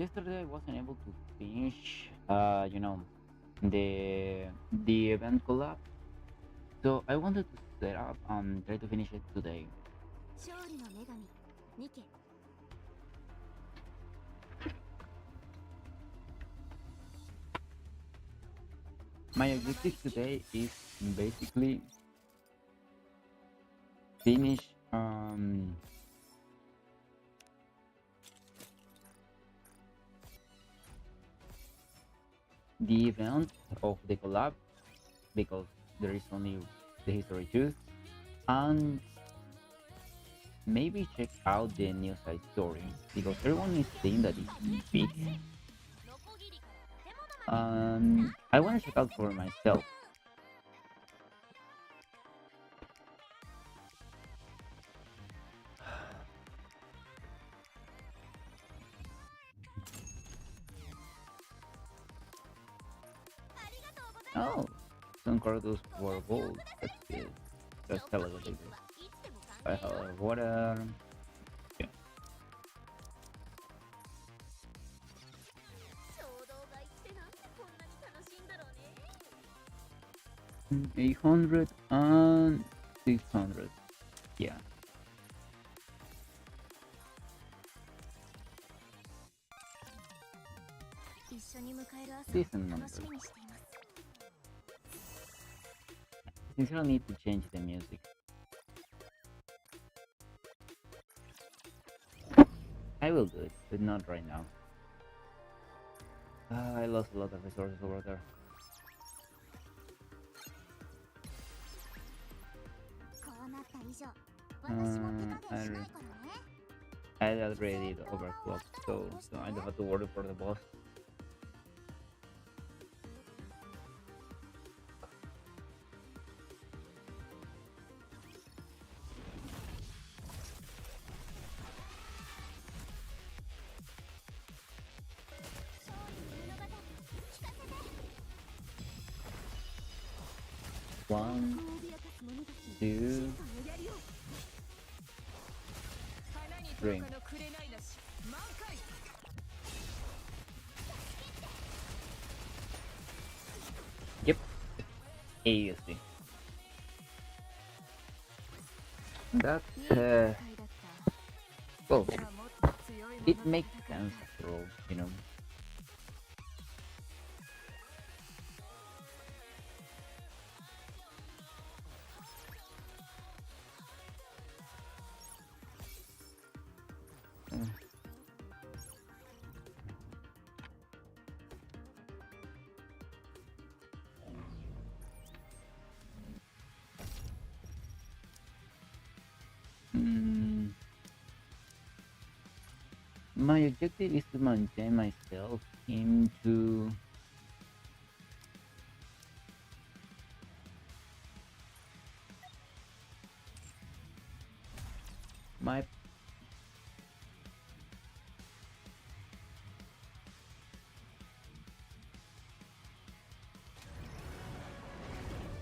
yesterday I wasn't able to finish, the event collab. So I wanted to set up and try to finish it today. 勝利の女神ニケ My objective today is basically finish the event of the collab because there is only the history 2, and maybe check out the new side story because everyone is saying that it's big. I want to check out for myself. Oh, some cardos were gold. That's good. Just tell us what they do. I have water. Yeah. 衝動買いってなんでこんなに楽しいんだろうね 800 and 600. Yeah. 一緒に迎える朝 Decent 楽 number. しみにしています Sincerely need to change the music. I will do it, but not right now. I lost a lot of resources over there. こうなった以上私も手加減しないからね I already overclocked, so I don't have to worry for the boss. One, two, three. Yep. AUC. That well, it makes sense after all, you know. My objective is to maintain myself into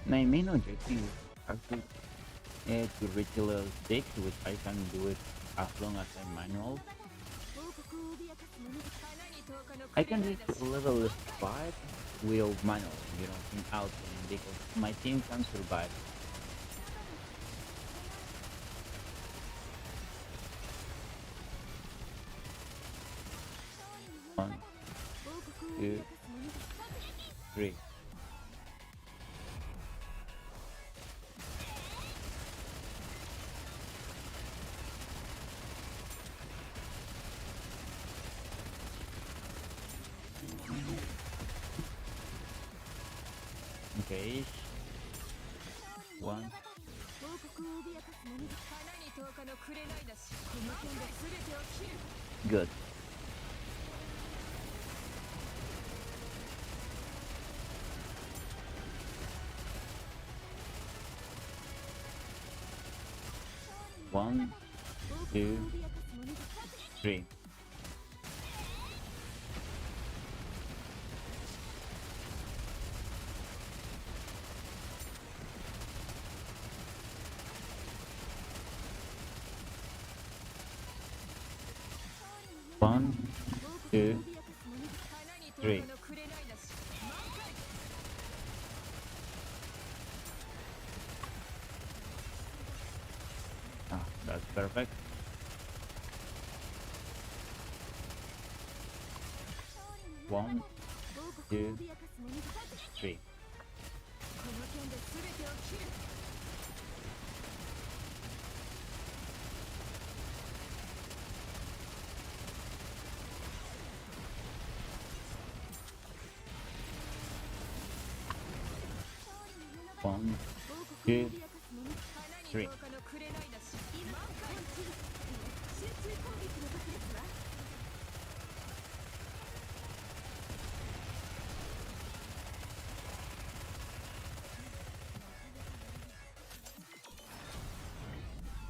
my main objective is actually to reach a level 6, which I can do it as long as I'm manual. I can reach level 5 without manual, in outline because my team can survive. One, two, three. Okay. One. Good. One, two, three. One, two, 3. Ah, that's perfect. 1, 2, 3. One, two, three.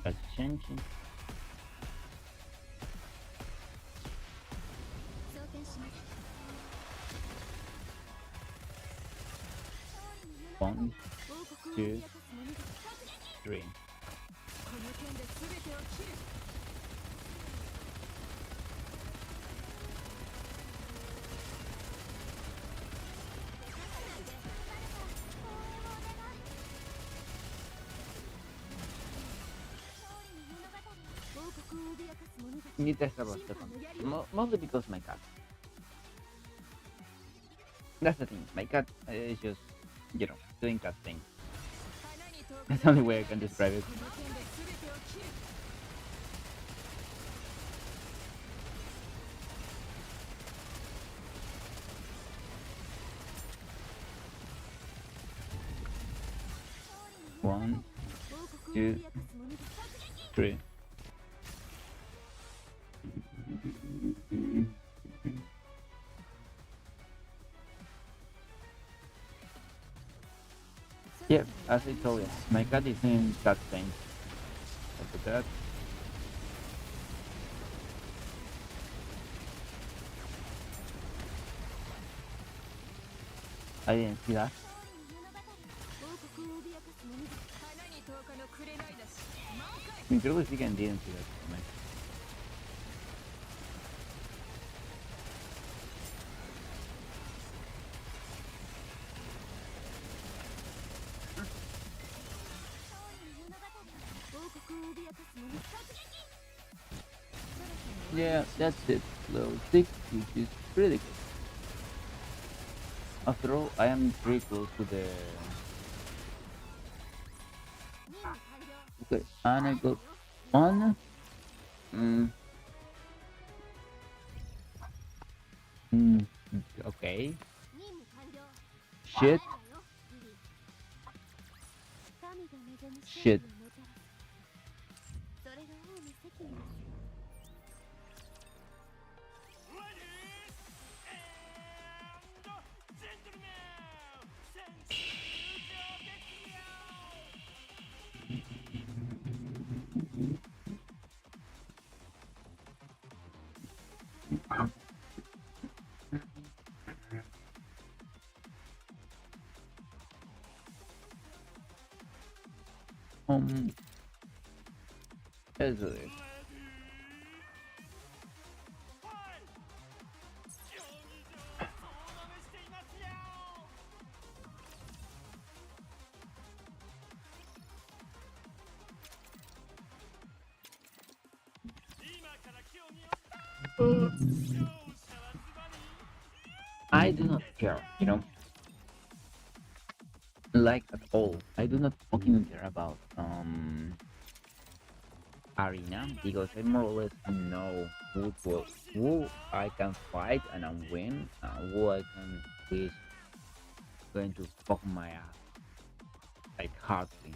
That's changing. One, two, three. Need to stop a second. Mostly because my cat. That's the thing. My cat is just, doing cat things. That's the only way I can describe it. One, two, three. Yeah, as I told you, my cat is in cat things. Look at that. I didn't see that. I mean, creo que sí que didn't see that. Yeah, that's it. Level 6, which is pretty good. After all, I am pretty close to the... Okay, and I got one. Okay. Shit. Shit. Let's do this. I do not care, like at all. I do not fucking care about arena because I more or less know who I can fight and I win, and who I can is going to fuck my ass like hardly.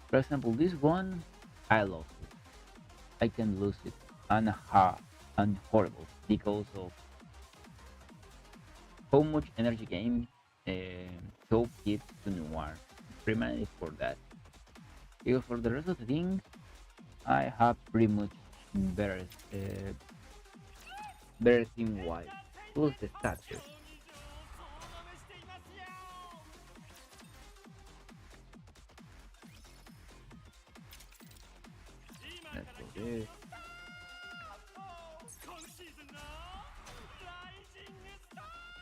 For example, this one I lost it. I can lose it and horrible because of how much energy game Hope gives to Noir. Pretty is for that. Because for the rest of the things, I have pretty much better better team wise. Plus the stature. Let's do this.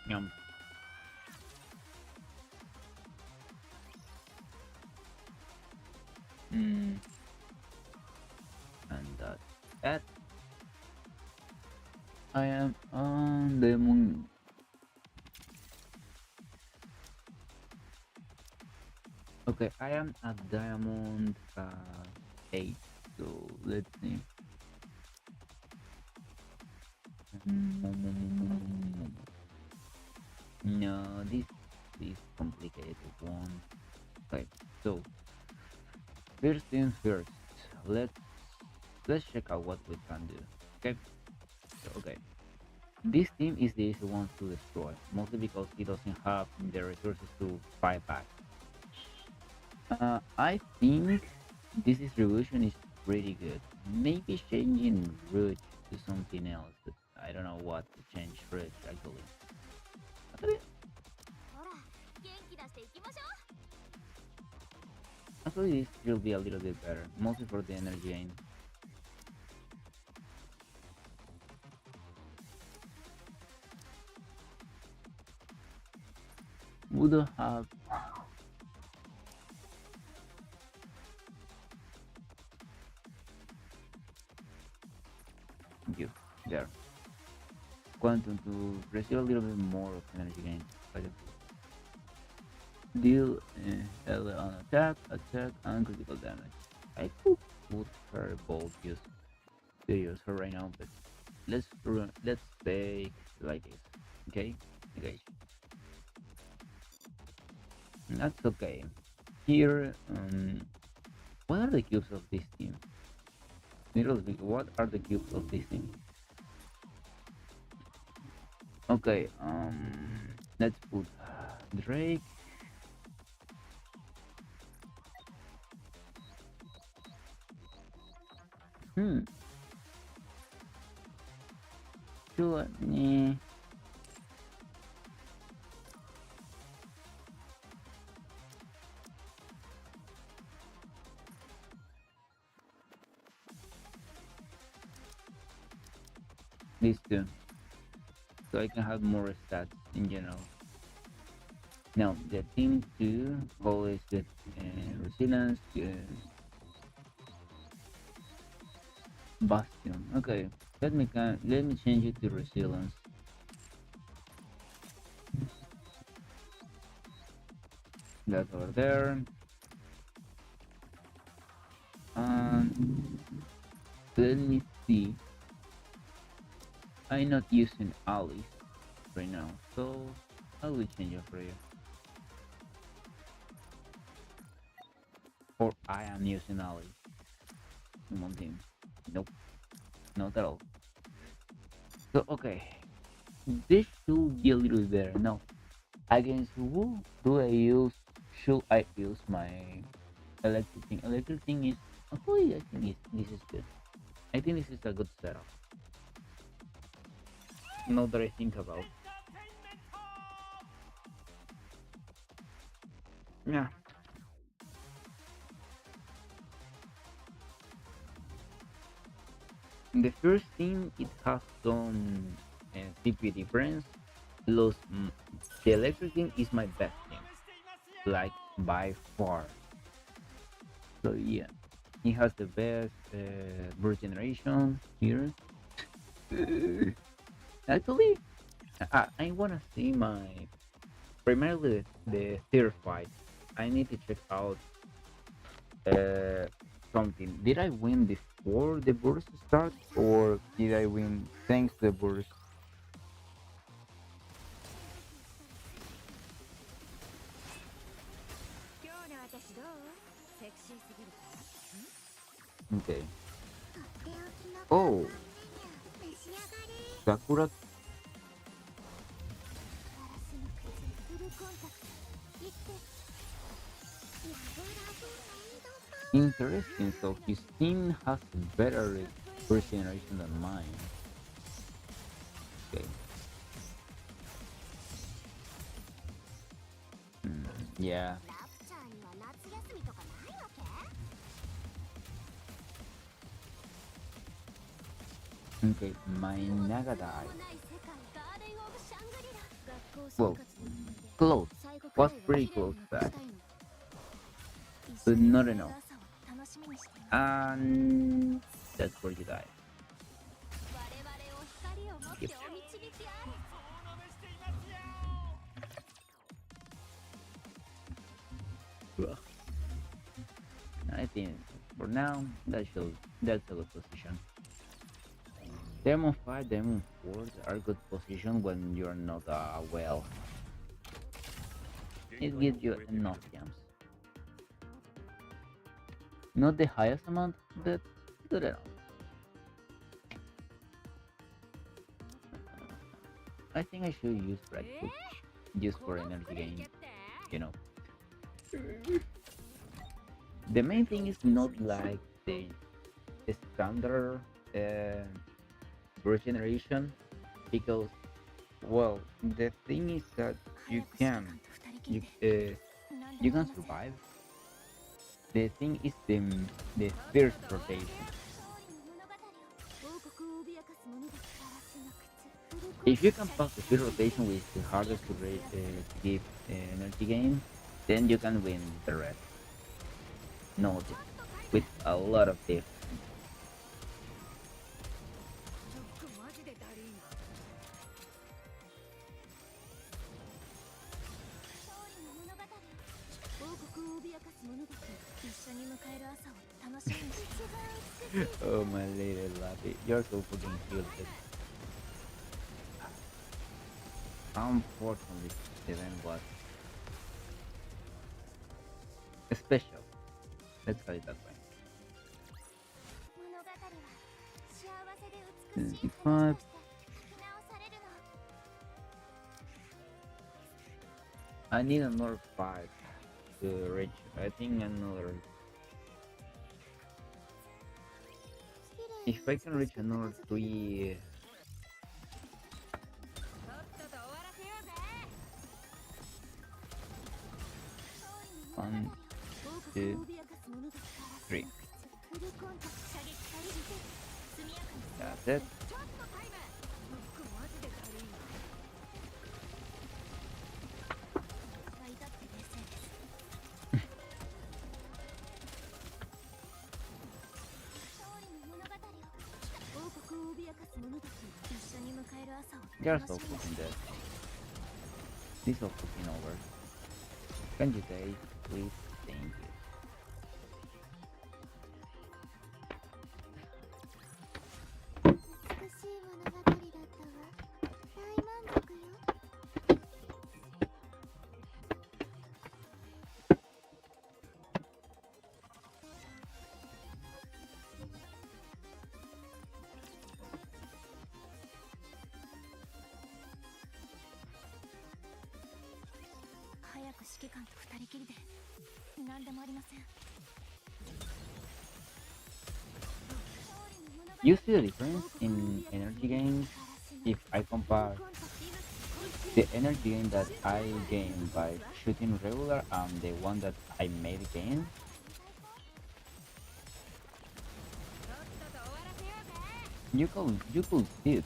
Yum. Mm, and that's that. I am on the moon. Okay, I am at diamond 8. So let's see. No, this is complicated one. Okay, so first things first. Let's let's check out what we can do. Okay, so okay. This team is the easy one to destroy, mostly because he doesn't have the resources to fight back. I think this distribution is pretty good. Maybe changing route to something else, but I don't know what to change route actually. Actually, ほら元気出していきましょ actually this will be a little bit better, mostly for the energy gain. Would have you there. Quantum to receive a little bit more of energy gain. Deal on attack, and critical damage. I could put her both to use her right now, but let's take like this. Okay, okay, that's okay. Here, what are the cubes of this team? Literally, what are the cubes of this team? Okay, let's put Drake. Hmm. Sure. These two, so I can have more stats in general. Now the team two always get resilience, bastion. Okay, let me change it to resilience. That's over there. And let me see. I'm not using allies right now, so I will change it for you. Or I am using allies. Come on, team. Nope, not at all. So okay, this should be a little bit better. Now, against who do I use? Should I use my electric thing? Electric thing is actually I think this is good. I think this is a good setup. Now that I think about, yeah. The first thing it has some CP difference. Los, the electric thing is my best thing, like by far. So yeah, he has the best burst generation here. Actually, I wanna see my primarily the third fight. I need to check out uh, something. Did I win before the burst start, or did I win thanks to the burst? う今日の私どうセクシーすぎるか Okay. とっておきの Oh, メニュー召し上がれ Sakura. ガラスの靴フルコンタクト行ってラブラブメイドパ Interesting. So his team has better first generation than mine. Okay. Yeah. ラプチャーには夏休みとかないわけ Okay. My Nagadai. ない世界ガーデンオブシャングリラ学 Well, close. Was pretty close to that. But not enough. And that's where you die. Yep. Ugh. I think for now that's a good position. Demon 5, Demon 4 are good position when you're not well. It gives you enough jumps. Not the highest amount, but good enough. I think I should use right foot just for energy gain, you know. The main thing is not like the standard regeneration, because, well, the thing is that you can you uh, you can survive. The thing is the first rotation. If you can pass the first rotation with the hardest to give energy gain, then you can win the rest. No, with a lot of difference. Oh my little lappy, you're so fucking cute. Unfortunately, the event was special. Let's call it that way. 25. I need another 5 to reach. I think another. If I can reach another 3. 1, 2, 3. That's it. You're so fucking dead. This is so fucking over. Can you say, please? Thank you. You see the difference in energy gains if I compare the energy gain that I gain by shooting regular and the one that I made gain? You could see it.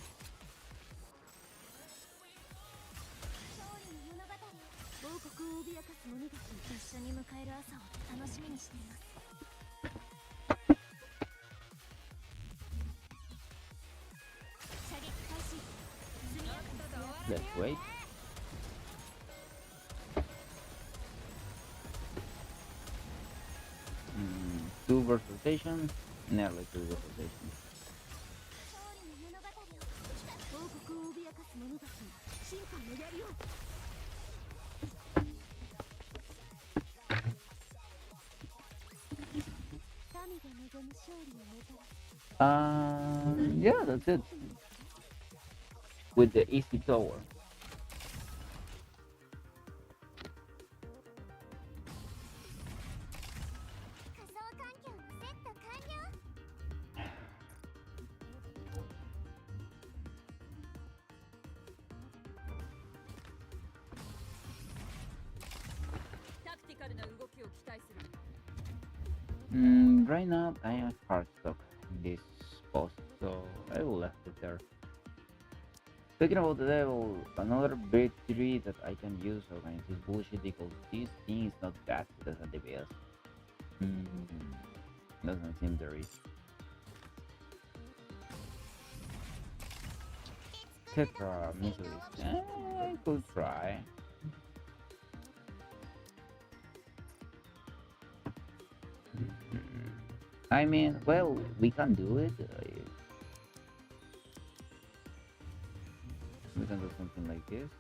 Let's wait. Two burst rotation, nearly two burst rotation. Yeah, that's it. With the easy tower. Right now I am hard stuck in this post, so I will left it there. Speaking about the devil, another victory that I can use against this bullshit because this thing is not that good as the best. Hmm, doesn't seem there is. Tetra missiles. I could try. I mean, well, we can do it. We can do something like this.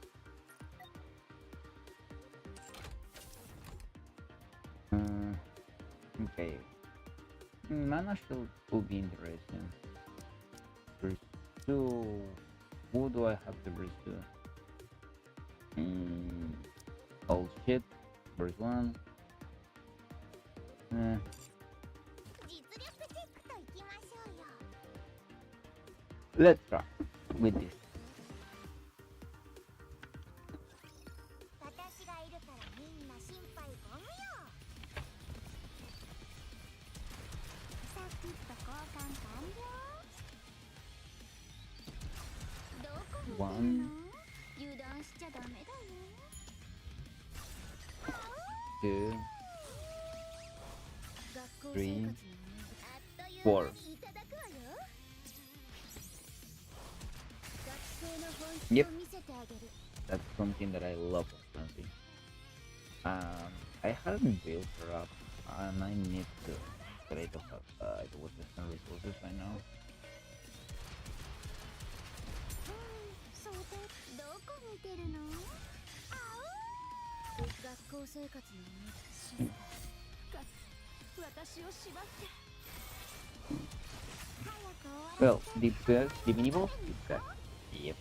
Okay. Mana shield would be interesting. Pursue. Who do I have to pursue? Oh shit. First one. 実力チェックといきましょうよ。 Let's try with this. 私がいるからみんな心配ご無用。サーキット交換完了。どこ見てるの？ One, 油断しちゃダメだよ。 two, 学校生活の three, あっという four. 間にいただくわよ。学生の本 Yep. 質を見せてあげる。 That's something that I love, honestly. I haven't built her up, and I need to. But I don't have with the resources right now. そうでどこ見てるの？あう学校生活の静か私を縛って。早く終わら Well, the best, the mini boss is that. Yep.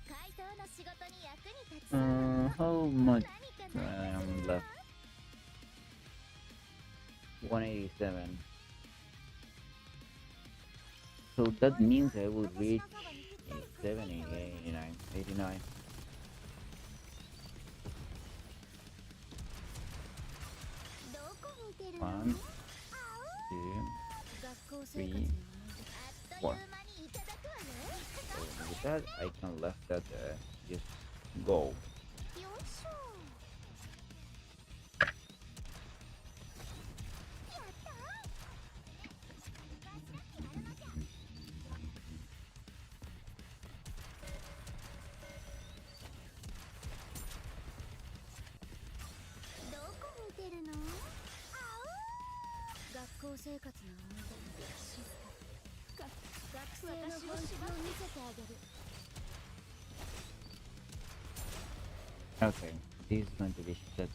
怪盗の仕事に役に立つそうなの。 How much 何かない left? 187. So that means I will reach 70, 89, 89. どこ見てるの？ One, 学校 two, 生活の three, あっという間にいただくわよ。 so with that I can let that just go. よいしょ。やったどこ見てるの？学校生活の思い出静か学生の本質を見せてあげる。 Okay, this is going to be shit.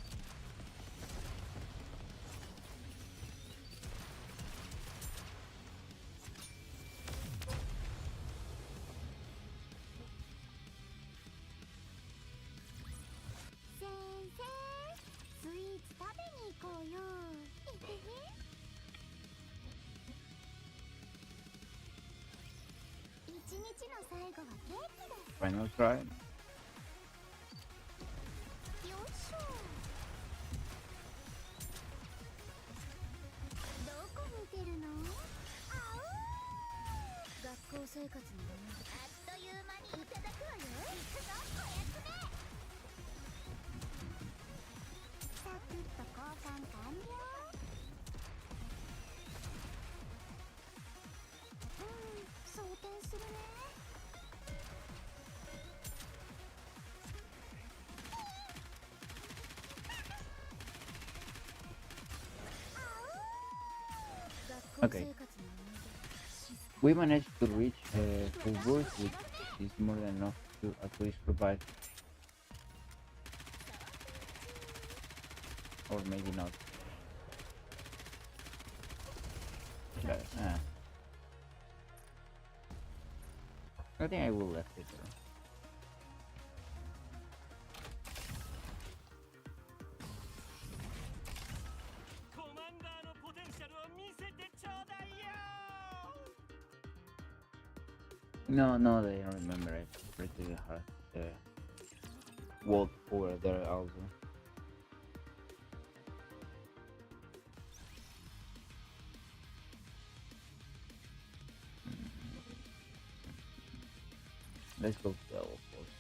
Sensei, スイーツ食べに行こうよ。一日の最後はケーキだ。 Final try. よいしょ。どこ見てるの？学校生活のあっという間にいただくわよ。行くぞ、おやつめ。サクッと交換完了。装填するね。 Okay. We managed to reach full boost, which is more than enough to at least provide. Or maybe not. But, I think I will left it there. No, no, they don't remember it. Pretty hard. Walk over there also. Let's go 12, of course.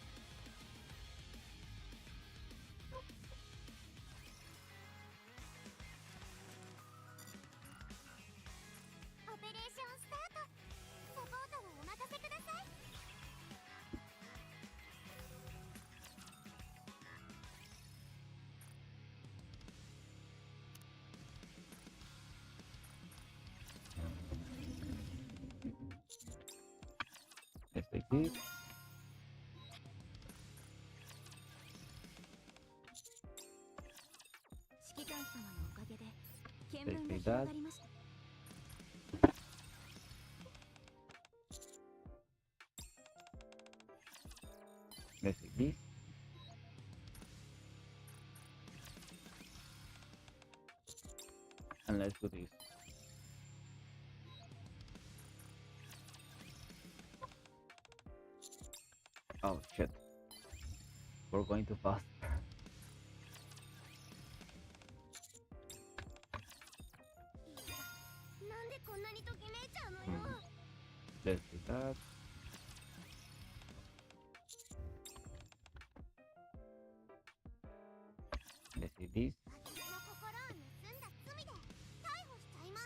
Operation start. Support wa omakase kudasai. Let's take this. 指揮官様のおかげで見 Let's 聞が take 広 that. がりました。 Let's take this. And let's do this. Oh shit. We're going too fast. なんでこんなにときめいちゃうのよ。 Let's do that. Let's do this. 私の心を盗んだ罪で逮捕しちゃいます。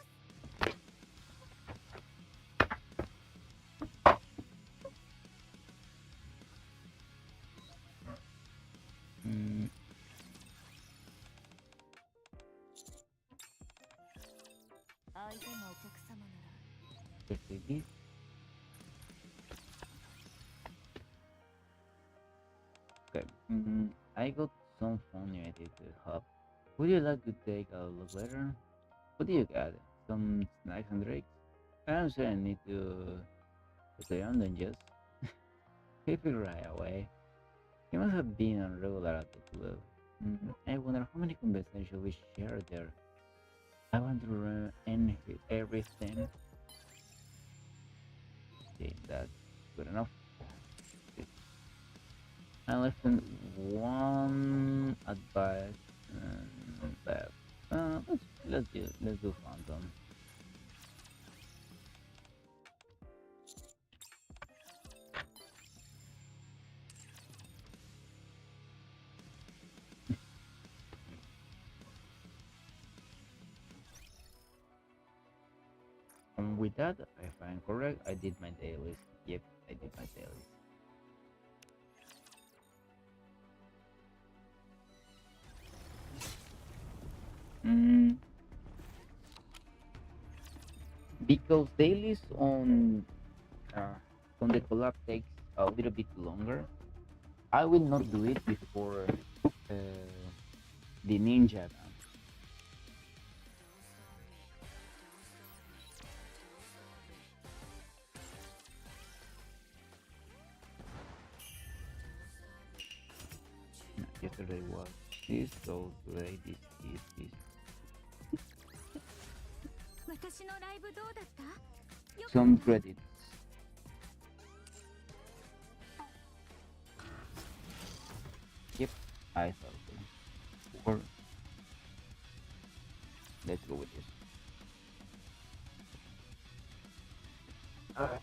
Mm, 相手がお客様なら let's do this. Okay. I got some funny ideas to help. Would you like to take a look later? What do you got? Some snacks and drinks? I'm sure I need to stay on than just keep it right away. You must have been a regular at the club. I wonder how many conversations we share there. I want to remember everything. Okay, that's good enough. I left one advice left. Let's do Phantom. And with that, if I'm correct, I did my dailies. Yep, I did my dailies. Because dailies on the collab takes a little bit longer. I will not do it before the ninja gun. Yesterday was this, so today this. 私のライブどうだった？よかった？ Some credits. Yep, I thought so. Or let's go with this. Alright.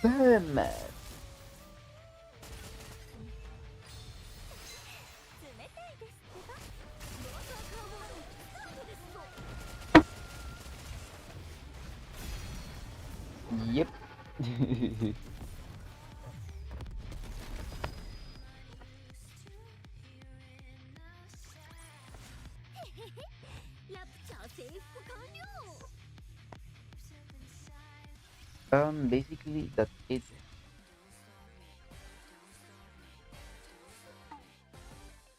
Boom! 冷たいですってば。まさかもそうですと。 Yep. ラプチャー征服完了。 Basically that's it.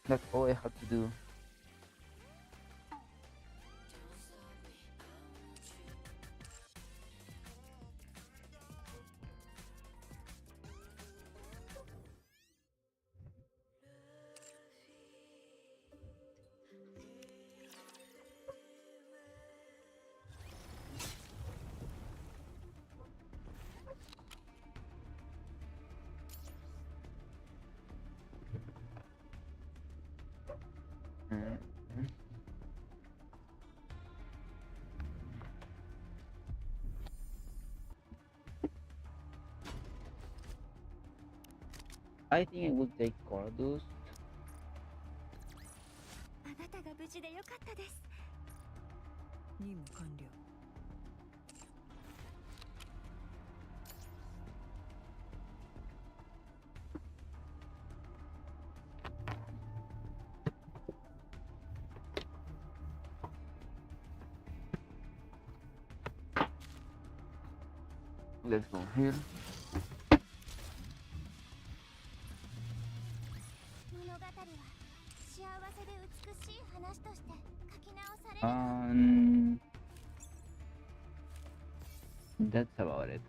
That's all I have to do. I think I will take Cordus. あなたが無事でよかったです。任務完了。Let's go here. 物語は幸せで美しい話として書き直されるの。That's about it.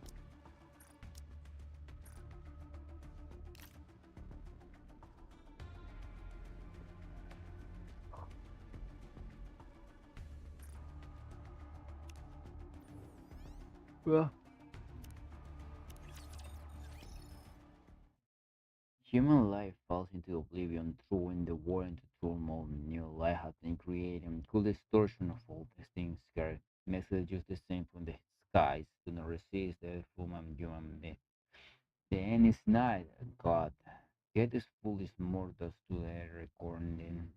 Well, human life falls into oblivion, throwing the world into turmoil. New life has been created, cool distortion of all these things. Scary messages the same from the skies. Do not resist the human myth. The end is not God. Get these foolish mortals to the recording.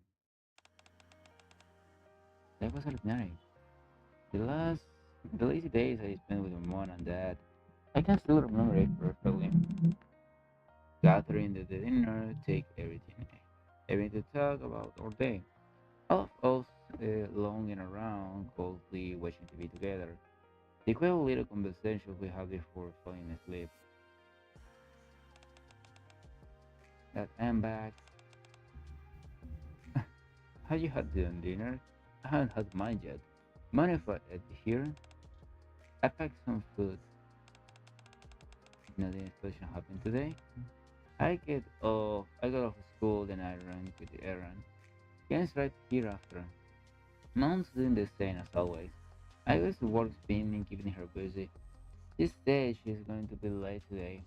That was ordinary. The last, the lazy days I spent with my mom and dad, I can still remember it perfectly. Gathering the dinner, take everything, having to talk about our day. All of us longing around, coldly watching TV together. The quiet little conversations we had before falling asleep. That I'm back. Have you had dinner? I haven't had mine yet. Mind if I eat here? I packed some food. Nothing special happened today. I got off school, then I ran with the errand. Ken's right here after. Mom's doing the same as always. I guess the work's been keeping her busy. She said she's going to be late today.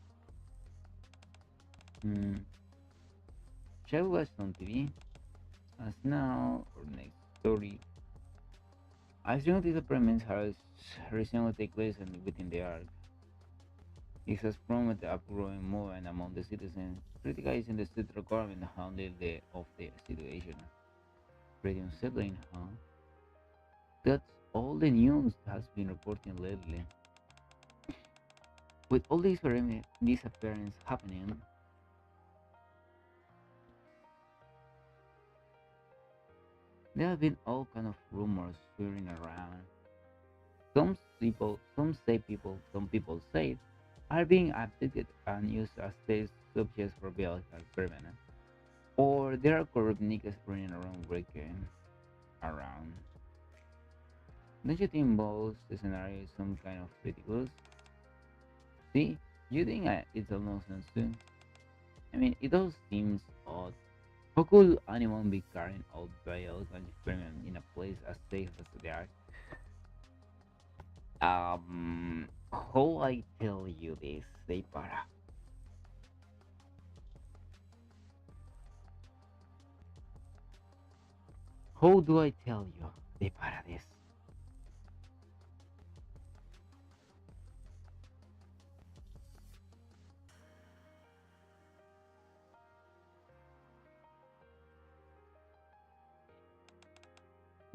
Hmm. Shall we watch some TV? As now or next story. I think these experiments has recently take place within the arc. It has prompted a growing movement among the citizens, criticizing the central government handling of the situation. Pretty unsettling, huh? That's all the news has been reporting lately. With all these disappearances happening, there have been all kind of rumors swirling around. Some people say, are being abducted and used as test subjects for biological experiment. Or there are corrupt niggas running around breaking around. Don't you think both scenarios is some kind of ridiculous? See, you think it's all nonsense too? I mean, it all seems odd. How could anyone be carrying out biological experiment in a place as safe as the Ark? How I tell you this, they para. How do I tell you, they para this?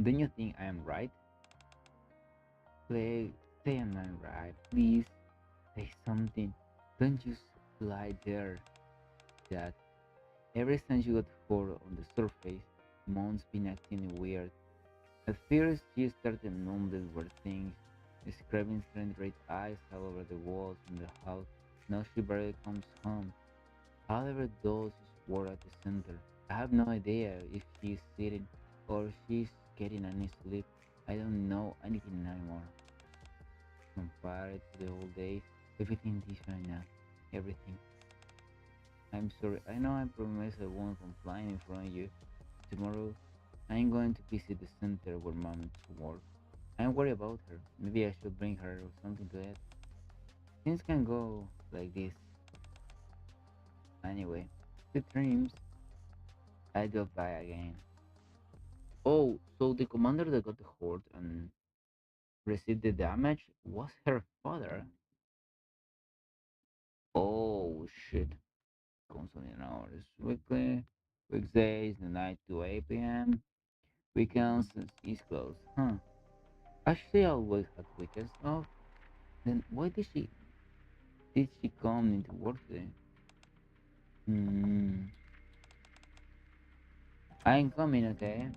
Don't you think I am right? Please say I'm not right. Please say something. Don't just lie there. That ever since you got hurt on the surface, Mom's been acting weird. At first, she started mumbling weird things, describing strange red eyes all over the walls in the house. Now she barely comes home. However, those is war at the center. I have no idea if she's sitting or she's getting any sleep. I don't know anything anymore. Compared to the old days, everything is different now. Everything. I'm sorry. I know I promised I won't complain in front of you. Tomorrow, I'm going to visit the center where mom works. I'm worried about her. Maybe I should bring her or something to eat. Things can go like this. Anyway, the dreams. I go by again. Oh, so the commander that got hurt and received the damage was her father. Oh shit. constantly in hours. Weekly, weekdays, the 9 to 8 p.m. Weekends is closed. Huh. Actually, I always had weekends off. Then why did she come into work today? Hmm. I'm coming, okay?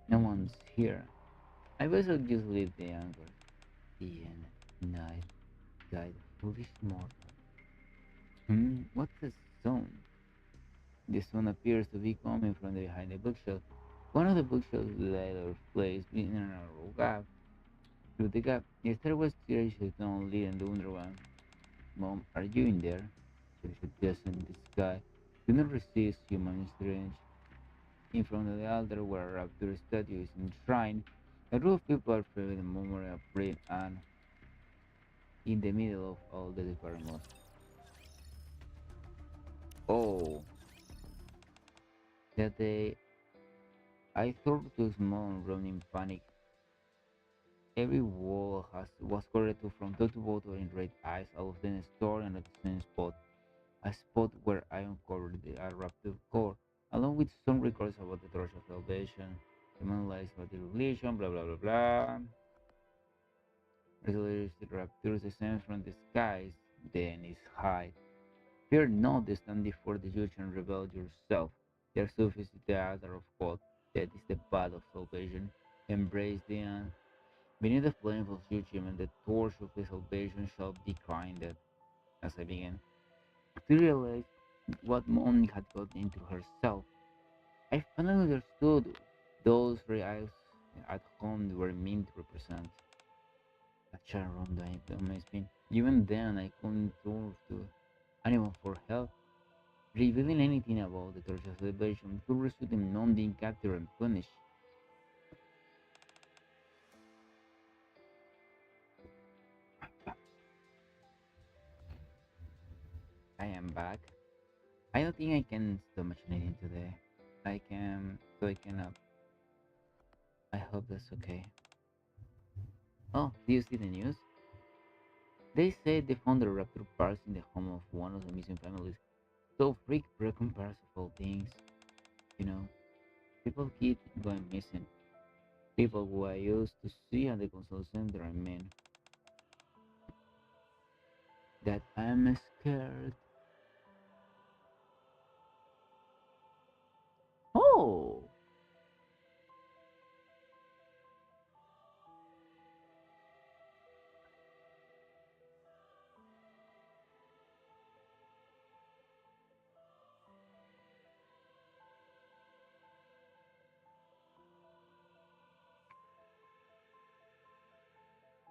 No one's here. I guess I'll just leave the anchor. The night guide foolish mortal. What's the sound? The sound appears to be coming from behind the bookshelf. One of the bookshelves later placed in a narrow gap. Through the gap, the stairway stairs down leading to underground. Mom, are you in there? She suggests in the sky. Do not resist, human strange. In front of the altar where a Raptor statue is enshrined, a group of people are praying the memory of Fred and in the middle of all the department. Oh, that day I thought to small and run in panic. Every wall was covered from top to bottom in red eyes. All of them stored in the same spot, a spot where I uncovered the Raptor core, along with some records about the Torch of Salvation, the moonlight about the revelation, blah blah blah blah. Resolution raptors descend from the skies, then is high. Fear not, stand before the judge and rebel yourself. Their surface is the altar of God, that is the path of salvation. Embrace the end. Beneath the flame of judgment, the torch of the salvation shall be grinded. As I began to realize what Moni had got into herself, I finally understood those three eyes at home were meant to represent. A child on my spin. Even then, I couldn't turn to anyone for help. Revealing anything about the torture celebration could result in non being captured and punished. I am back. I don't think I can stomach anything today. I can, so I cannot. I hope that's okay. Oh, do you see the news? They say they found the raptor parts in the home of one of the missing families. So freak broken parts of all things. You know, people keep going missing. People who I used to see at the console center, I mean, that I'm scared. Oh,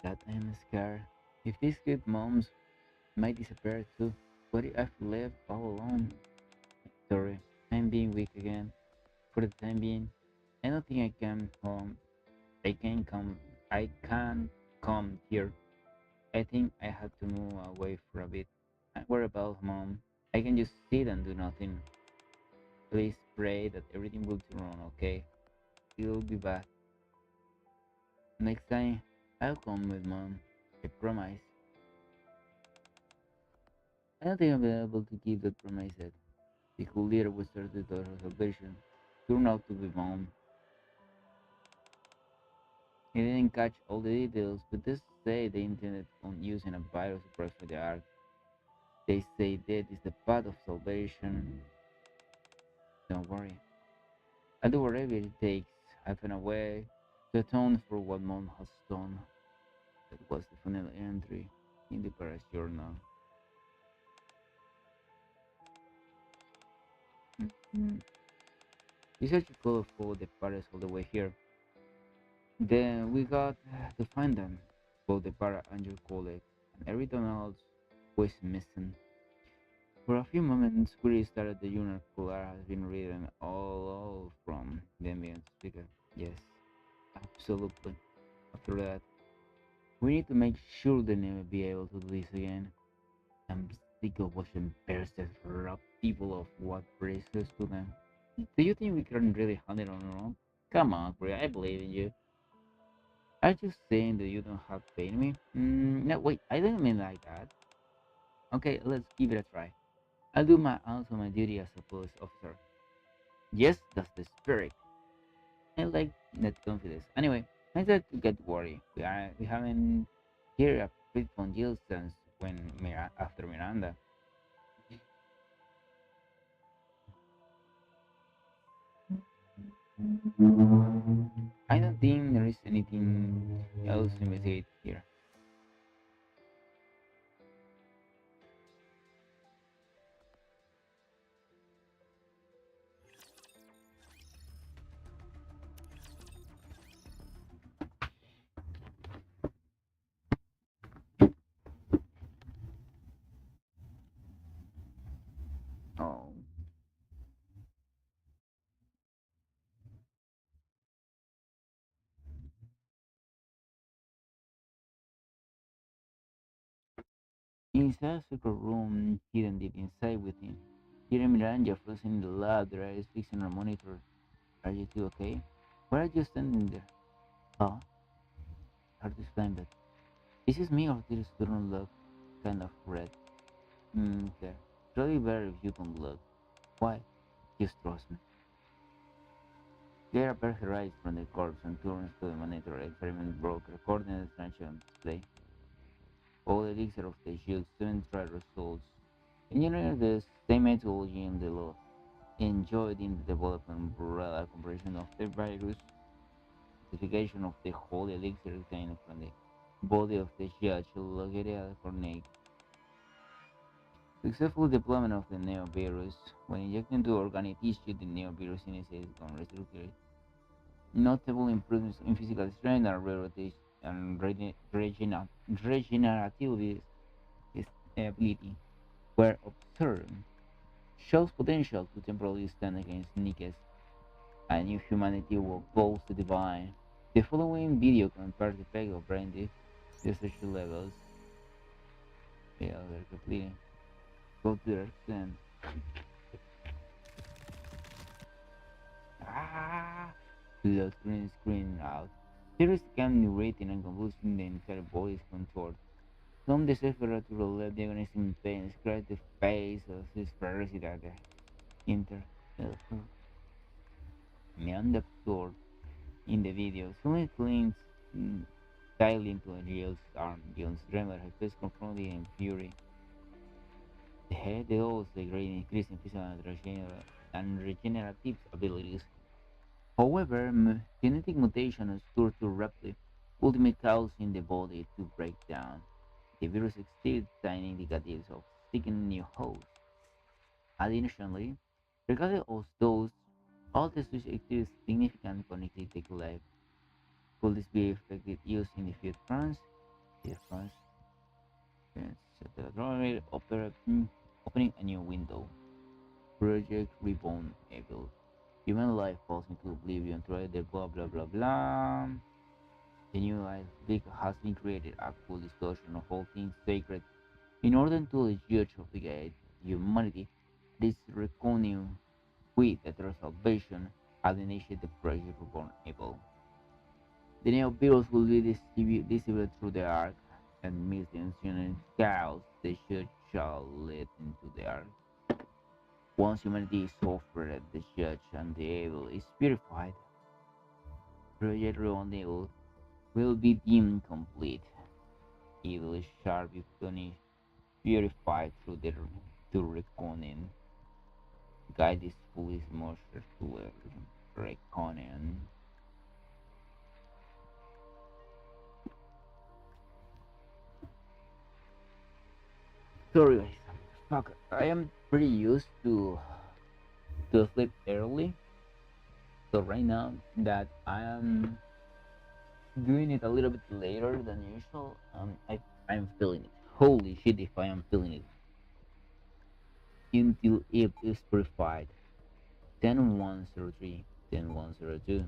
that I'm scared. If these good moms might disappear too, what if I've left all alone? Sorry, I'm being weak again. For the time being, I don't think I can home. I can come. I can come here. I think I have to move away for a bit. I worry about mom. I can just sit and do nothing. Please pray that everything will turn on, okay? You'll be back. Next time, I'll come with mom. I promise. I don't think I'll be able to keep that promise yet. The cool leader was started the salvation. Turned out to be mom. He didn't catch all the details, but they say they intended on using a virus to press for the ark. They say that is the path of salvation. Don't worry. I'll do whatever it takes. I found a way to atone for what mom has done. That was the final entry in the parish journal. Mm. It's such colorful the parish all the way here. Then we got to find them, both the para and your colleague, and everything else was missing. For a few moments, we started the journal Polar has been written all from the ambient speaker. Yes, absolutely. After that, we need to make sure they never be able to do this again. I'm sick of watching persons rob people of what precious to them. Do you think we can really handle it on our own? Come on, Priya, I believe in you. I'm just saying that you don't have to pay me. No, wait, I didn't mean like that. Okay, let's give it a try. also my duty as a police officer. Yes, that's the spirit. I like that confidence. Anyway, I start to get worried. We haven't heard a bit from Jill since after Miranda. I don't think there is anything else to investigate here. Oh, inside a secret room hidden deep inside within. Here Miranda frozen in the lab, their eyes fixed on her monitor. Are you two okay? Why are you standing there? Oh, hard to explain, but is this me or did it don't look kind of red? Okay. Probably better if you don't look. Why? Just trust me. Clara appears her eyes from the corpse and turns to the monitor. Experiment broke, recording the transaction display. All elixir of the shield, 7 trial results. Engineer the same methodology in the law. Enjoyed in the development broader comparison of the virus, certification of the whole elixir obtained from the body of the judge located at Cornell. Successful deployment of the neovirus. When injected into organic tissue, the neovirus initiates con restructured. Notable improvements in physical strength and regenerative ability were observed. Shows potential to temporarily stand against nikkes. A new humanity will close the divine. The following video compares the effect of brain destruction levels. Yeah, they're completing. Go to their extent. Ah! The screen out. Tears can narrating and convulsing the entire body is contoured. Some desperate to relieve the organism in pain, scratch the face of his parasite at the inter. Beyond absurd in the video, someone clings tightly into a Jill's arm. John's dreamer has face confronted in fury. The head deals the great increase in physical and regenerative abilities. However, genetic mutation occurs too rapidly, ultimately causing the body to break down. The virus exhibits tiny indicators of seeking new hosts. Additionally, regardless of those, all the switch exhibit significant cognitive decline. Could this be effective use in the field France? The France opening a new window. Project Reborn Evil. Human life falls into oblivion through the blah blah blah blah. The new life league has been created, a full discussion of all things sacred, in order to judge of the guide humanity. This reckoning with their salvation has initiated the Project Reborn Evil. The new virus will be distributed through the ark, and miss the ancient chaos the church shall lead into the ark. Once humanity is offered the judge and the evil is purified, Project Reborn Evil will be deemed complete. Evil shall be punished, purified through the to reckoning. Guide this foolish monster to a reckoning. Sorry guys. Fuck, I am pretty used to sleep early. So right now that I am doing it a little bit later than usual, I'm feeling it. Holy shit, if I am feeling it until it is purified. 10-1-0-3, 10-1-0-2,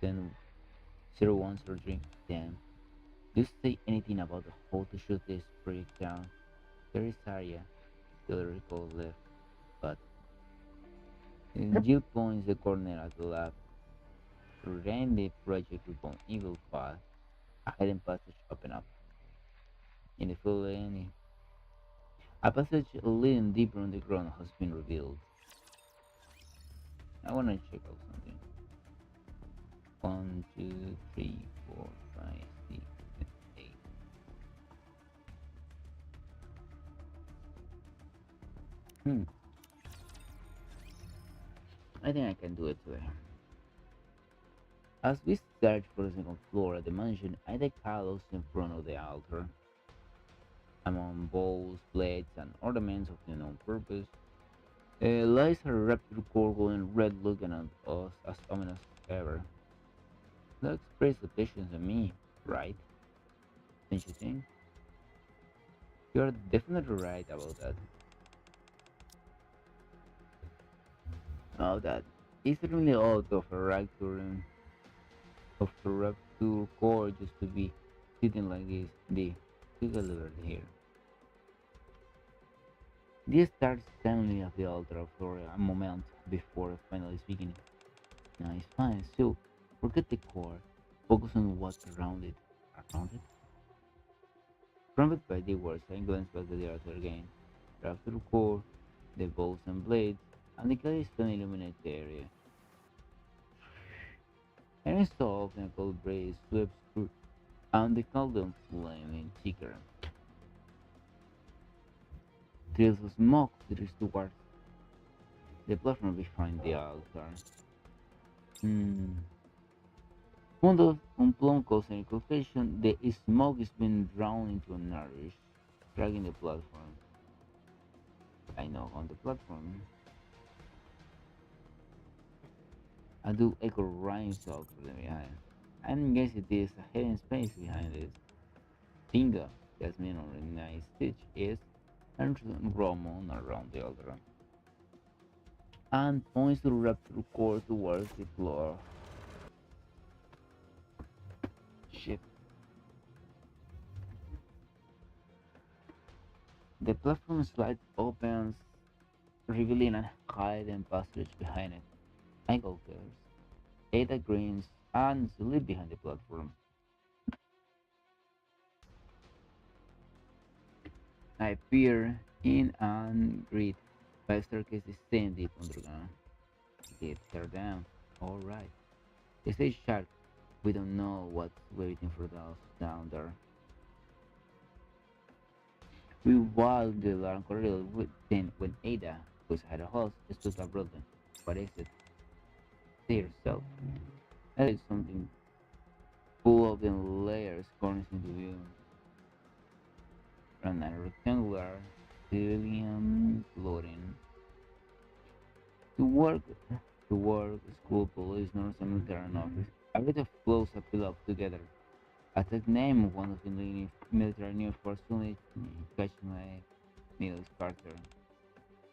10-0-1-0-3. Damn. Do you say anything about how to shoot this project down? There is Arya, the other recall left, but Jill points the corner at the lab. Ran the project upon Eagle path. A hidden passage opened up. In the full lane, A passage leading deeper underground has been revealed. I wanna check out something. 1, 2, 3, 4, 5, 6, 7, 8. Hmm. I think I can do it today. As we search for the second floor at the mansion, I take candles in front of the altar. Among bowls, plates, and ornaments of unknown purpose, lies a raptor gargoyle red looking at us as ominous as ever. Looks pretty suspicious to me, right? Don't you think? You're definitely right about that. Now that it's really out of a raptor core just to be sitting like this. Take a look at here. This starts standing at the altar for a moment before finally speaking. Nice, fine. So, forget the core. Focus on what's around it. Around it? Prompted by the words, I glanced back at the altar again. After the core, the bows and blades, and the candles can illuminate the area. And I saw a cold breeze swept through, and the cauldron flaming thicker. Trails of smoke drifts towards the platform behind the altar. Hmm. Upon closer inspection, the smoke is being drawn into an arch, dragging the platform. I know on the platform. I do echo rhymes out from behind. I guess it is a hidden space behind this. Bingo, that's mean on a nice stitch is and Ramon around the altar. And points to wrap through core towards the floor. Shit. The platform slide opens, revealing a hidden passage behind it. I go first. Ada grins and sleep behind the platform. I peer in and greet. My staircase is 10 deep underground. Get her down. Alright. Stay sharp. We don't know what's waiting for us down there. We walked the long corridor then when Ada, who's had a host, stood abruptly. What is it? Say yourself. That is something full of the layers corners into view. From a rectangular civilian floating. To work, school, police, nurse, and military office. A bit of clothes appeal up together. At the name of one of the military uniforms suddenly catch my needle Carter.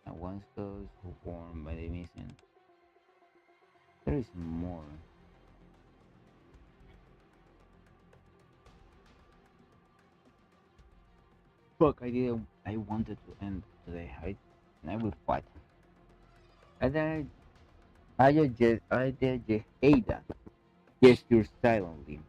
And once those worn by the missing. There is more. Fuck, I wanted to end today. I will fight. I did, I did just Ada. Gesture silently.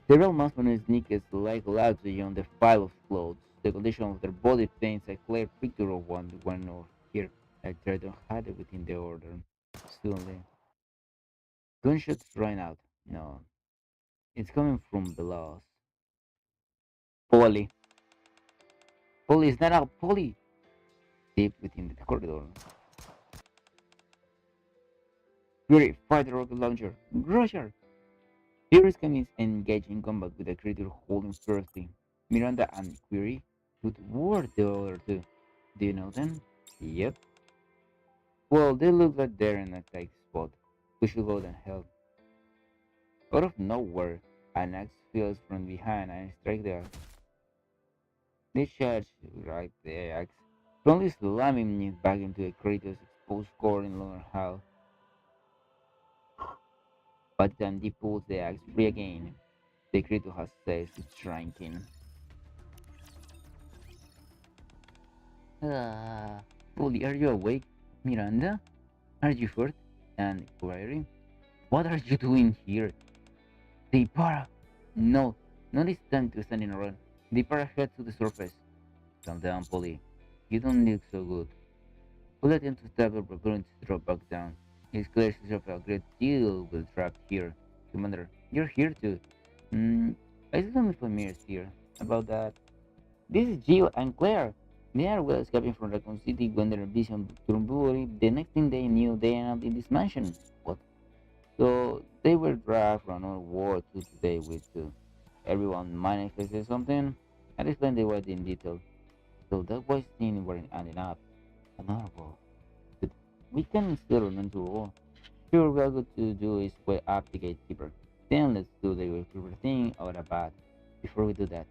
Several masculine sneakers lay loudly on the pile of clothes. The condition of their body paints a clear picture of one or here. I tried to hide it within the order. Suddenly, gunshots rang out. No, it's coming from below us. Polly. Polly is not out. Polly! Deep within the corridor. Fury, fire the rocket launcher. Roger! Fury is coming engaged in combat with a creature holding fiercely. Miranda and Query. But who are the other two? Do you know them? Yep. Well, they look like they're in a tight spot. We should go and help. Out of nowhere, an axe feels from behind and strikes the axe. They charge right the axe, promptly slamming it back into the creature's exposed core in lower half. But then he pulls the axe free again. The creature has ceased shrinking. Ah, Polly, are you awake? Miranda? Are you hurt? And Query? What are you doing here? They para! No, not this time to standing around. They para head to the surface. Calm down, Polly. You don't look so good. We let him to stop and preparing to drop back down. It's clear yourself a great deal will trapped here. Commander, you're here too. Hmm, I see some familiars here. About that. This is Gio and Claire. They are well escaping from Raccoon City when their vision turned blurry. The next thing they knew, they ended up in this mansion. What? So they were dragged from another world to today with everyone manifested something. I'll explain the world in detail. So that was thing were ending up. Another world. But we can still remember all. Sure, we are good to do is wait up the gatekeeper. Then let's do the gatekeeper thing or a bat. Before we do that,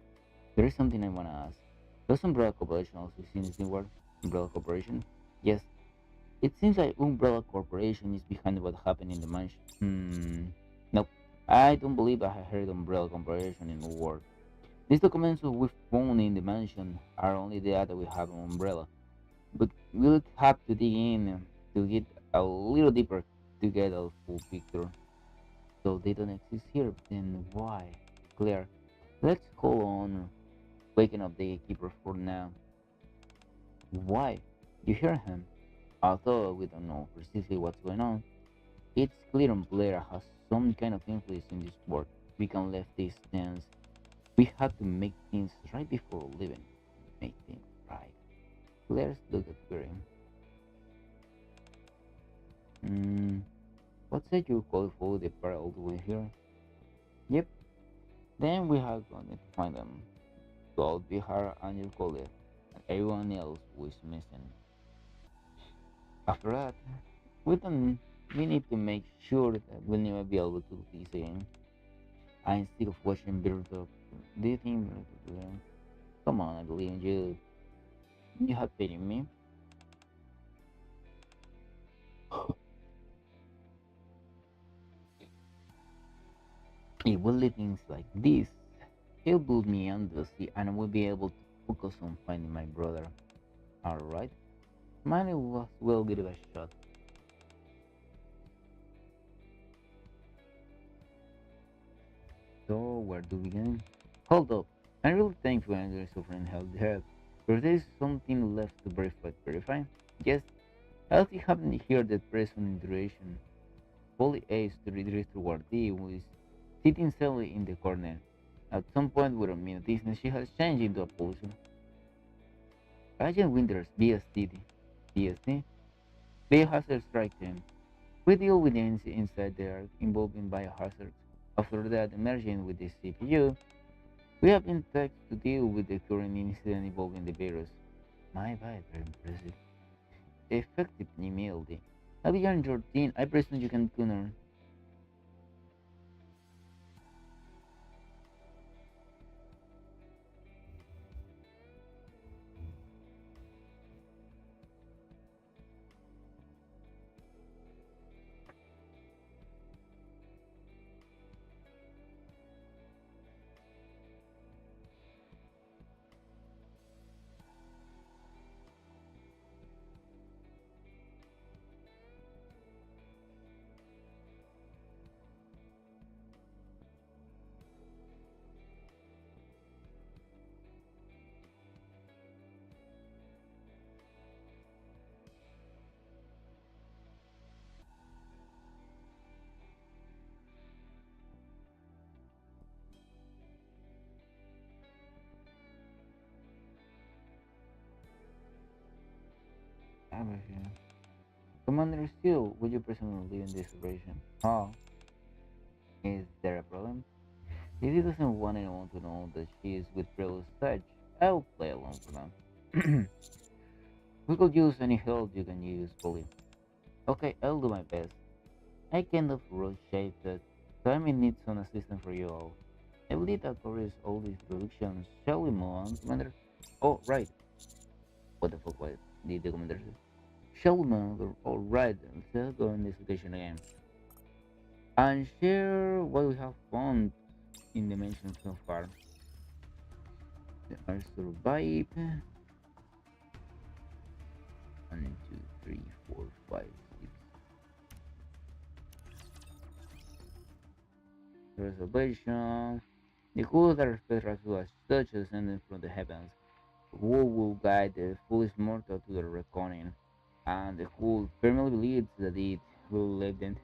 there is something I wanna ask. Does Umbrella Corporation also see this new word? Umbrella Corporation? Yes. It seems like Umbrella Corporation is behind what happened in the mansion. Nope. I don't believe I have heard Umbrella Corporation in the world. These documents we found in the mansion are only the data we have on Umbrella. But we'll have to dig in to get a little deeper to get a full picture. So they don't exist here, then why? Claire, let's call on waking up the gatekeeper for now. Why? You hear him? Although we don't know precisely what's going on, it's clear Blair has some kind of influence in this world. We can leave this dance. We have to make things right before leaving. Make things right. Let's look at Grim. What said you call for the parallel way here? Yep. Then we have gone to find them. Gold, Bihar, and your colleague, and everyone else who is missing. After that, we don't. We need to make sure that we'll never be able to do this again. I'm sick of watching Birdo. Do you think Birdo will? Come on, I believe in you. You have faith in me. If we leave things like this, he'll build me endlessly and I will be able to focus on finding my brother. Alright? Might as well give it a shot. So, where do we begin? Hold up. I'm really thankful I'm doing suffering help there. But there is something left to verify? Yes, healthy happened here that present duration. Fully ace to redirect toward D who is sitting sadly in the corner. At some point without me noticing, she has changed into a potion. Agent Winters, BST. BST? Biohazard strike them. We deal with the inside there involving biohazards. After that, emerging with the CPU, we have been tasked to deal with the current incident involving the virus. My bad, very impressive. Effective immunity. Now we are in your team. I presume you can counter. Over here. Commander Steele, would you personally lead in this operation? Oh, is there a problem? If he doesn't want anyone to know that she is with Privilege Touch, I'll play along for now. We could use any help you can use, bully. Okay, I'll do my best. I kind of road shaped it, so I may need some assistance for you all. I believe that covers all these productions. Shall we move on, Commander? Oh, right. What the fuck was did the Commander say? Shall we move on? Oh, right. Let's go in this location again. And share what we have found in the mission so far. The Earth survive. 1, 2, 3, 4, 5, 6. Reservation. The gods that respect Rasu as such descended from the heavens. who will guide the foolish mortal to the reckoning, and who firmly believes that it will lead them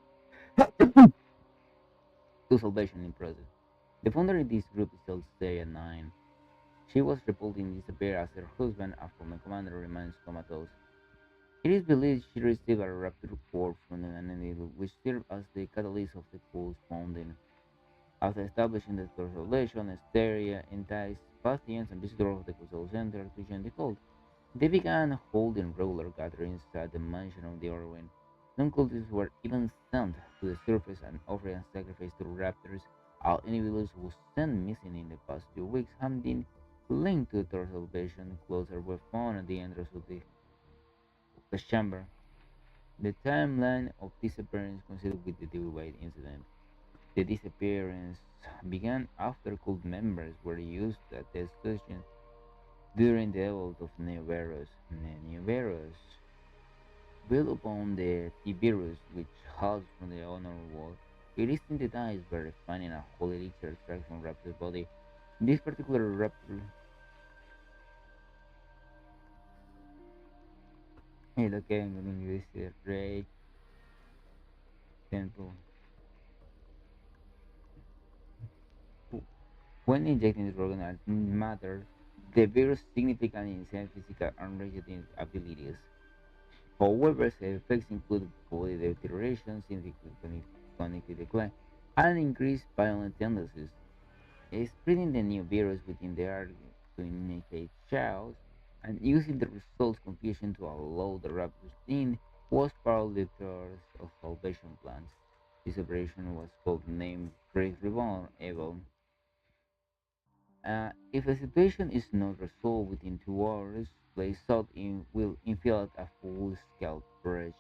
to salvation in process. The founder of this group is Elseria 9. She was reportedly disappeared as her husband, a former commander, remains comatose. It is believed she received a rapid report from an enemy which served as the catalyst of the cult's founding. After establishing the consolation, Asteria enticed patrons and visitors of the cultural center to join the cult. They began holding regular gatherings at the mansion of the Orwin. Some cultists were even sent to the surface and offering sacrifice to raptors. All individuals who went missing in the past 2 weeks have been linked to the salvation. Closer were found at the entrance of the chamber. The timeline of disappearance coincided with the Dewey incident. The disappearance began after cult members were used as discussion during the evolve of Neoverus. Neoverus built upon the T-virus which hails from the honor world. It is synthesized by refining a whole elixir extract from Raptor's body. This particular Raptor es lo que en inglés es Ray Temple. When injecting the organ matter, the virus significantly enhances physical and regenerative abilities. However, side effects include body deterioration, significant cognitive decline, and increased violent tendencies. Spreading the new virus within the area to initiate chaos and using the results confusion to allow the raptors in was part of the Pillars of Salvation plans. This operation was called named Great Reborn Evil. If a situation is not resolved within 2 hours, play sought in will inflict a full-scale breach.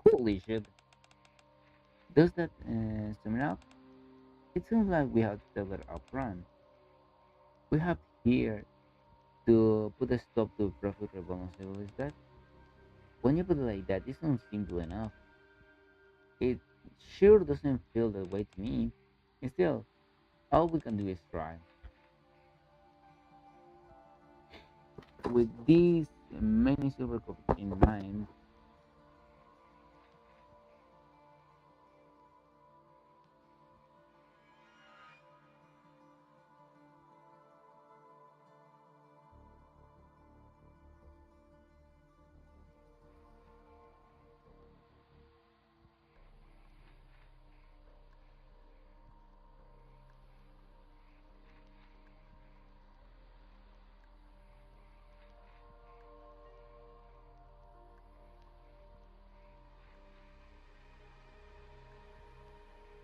Holy shit! Does that sum it up? It seems like we have to tell it upfront. We have here to put a stop to profit responsible is that when you put it like that, it sounds simple enough. It sure doesn't feel that way to me. Still, all we can do is try. With these many silver copies in mind,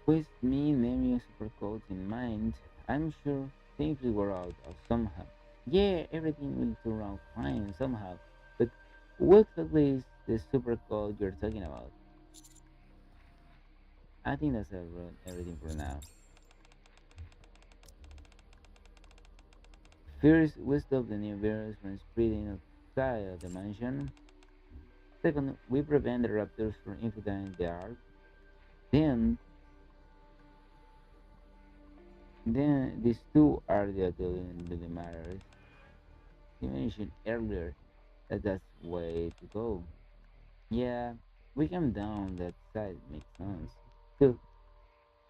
with me naming super codes in mind, I'm sure things will work out somehow. Yeah, everything will turn out fine somehow. But what exactly is the super code you're talking about? I think that's everything for now. First, we stop the new virus from spreading outside of the mansion. Second, we prevent the raptors from infiltrating the ark. Then, then these two are the matters. You mentioned earlier that that's the way to go. Yeah, we come down that side makes sense. So,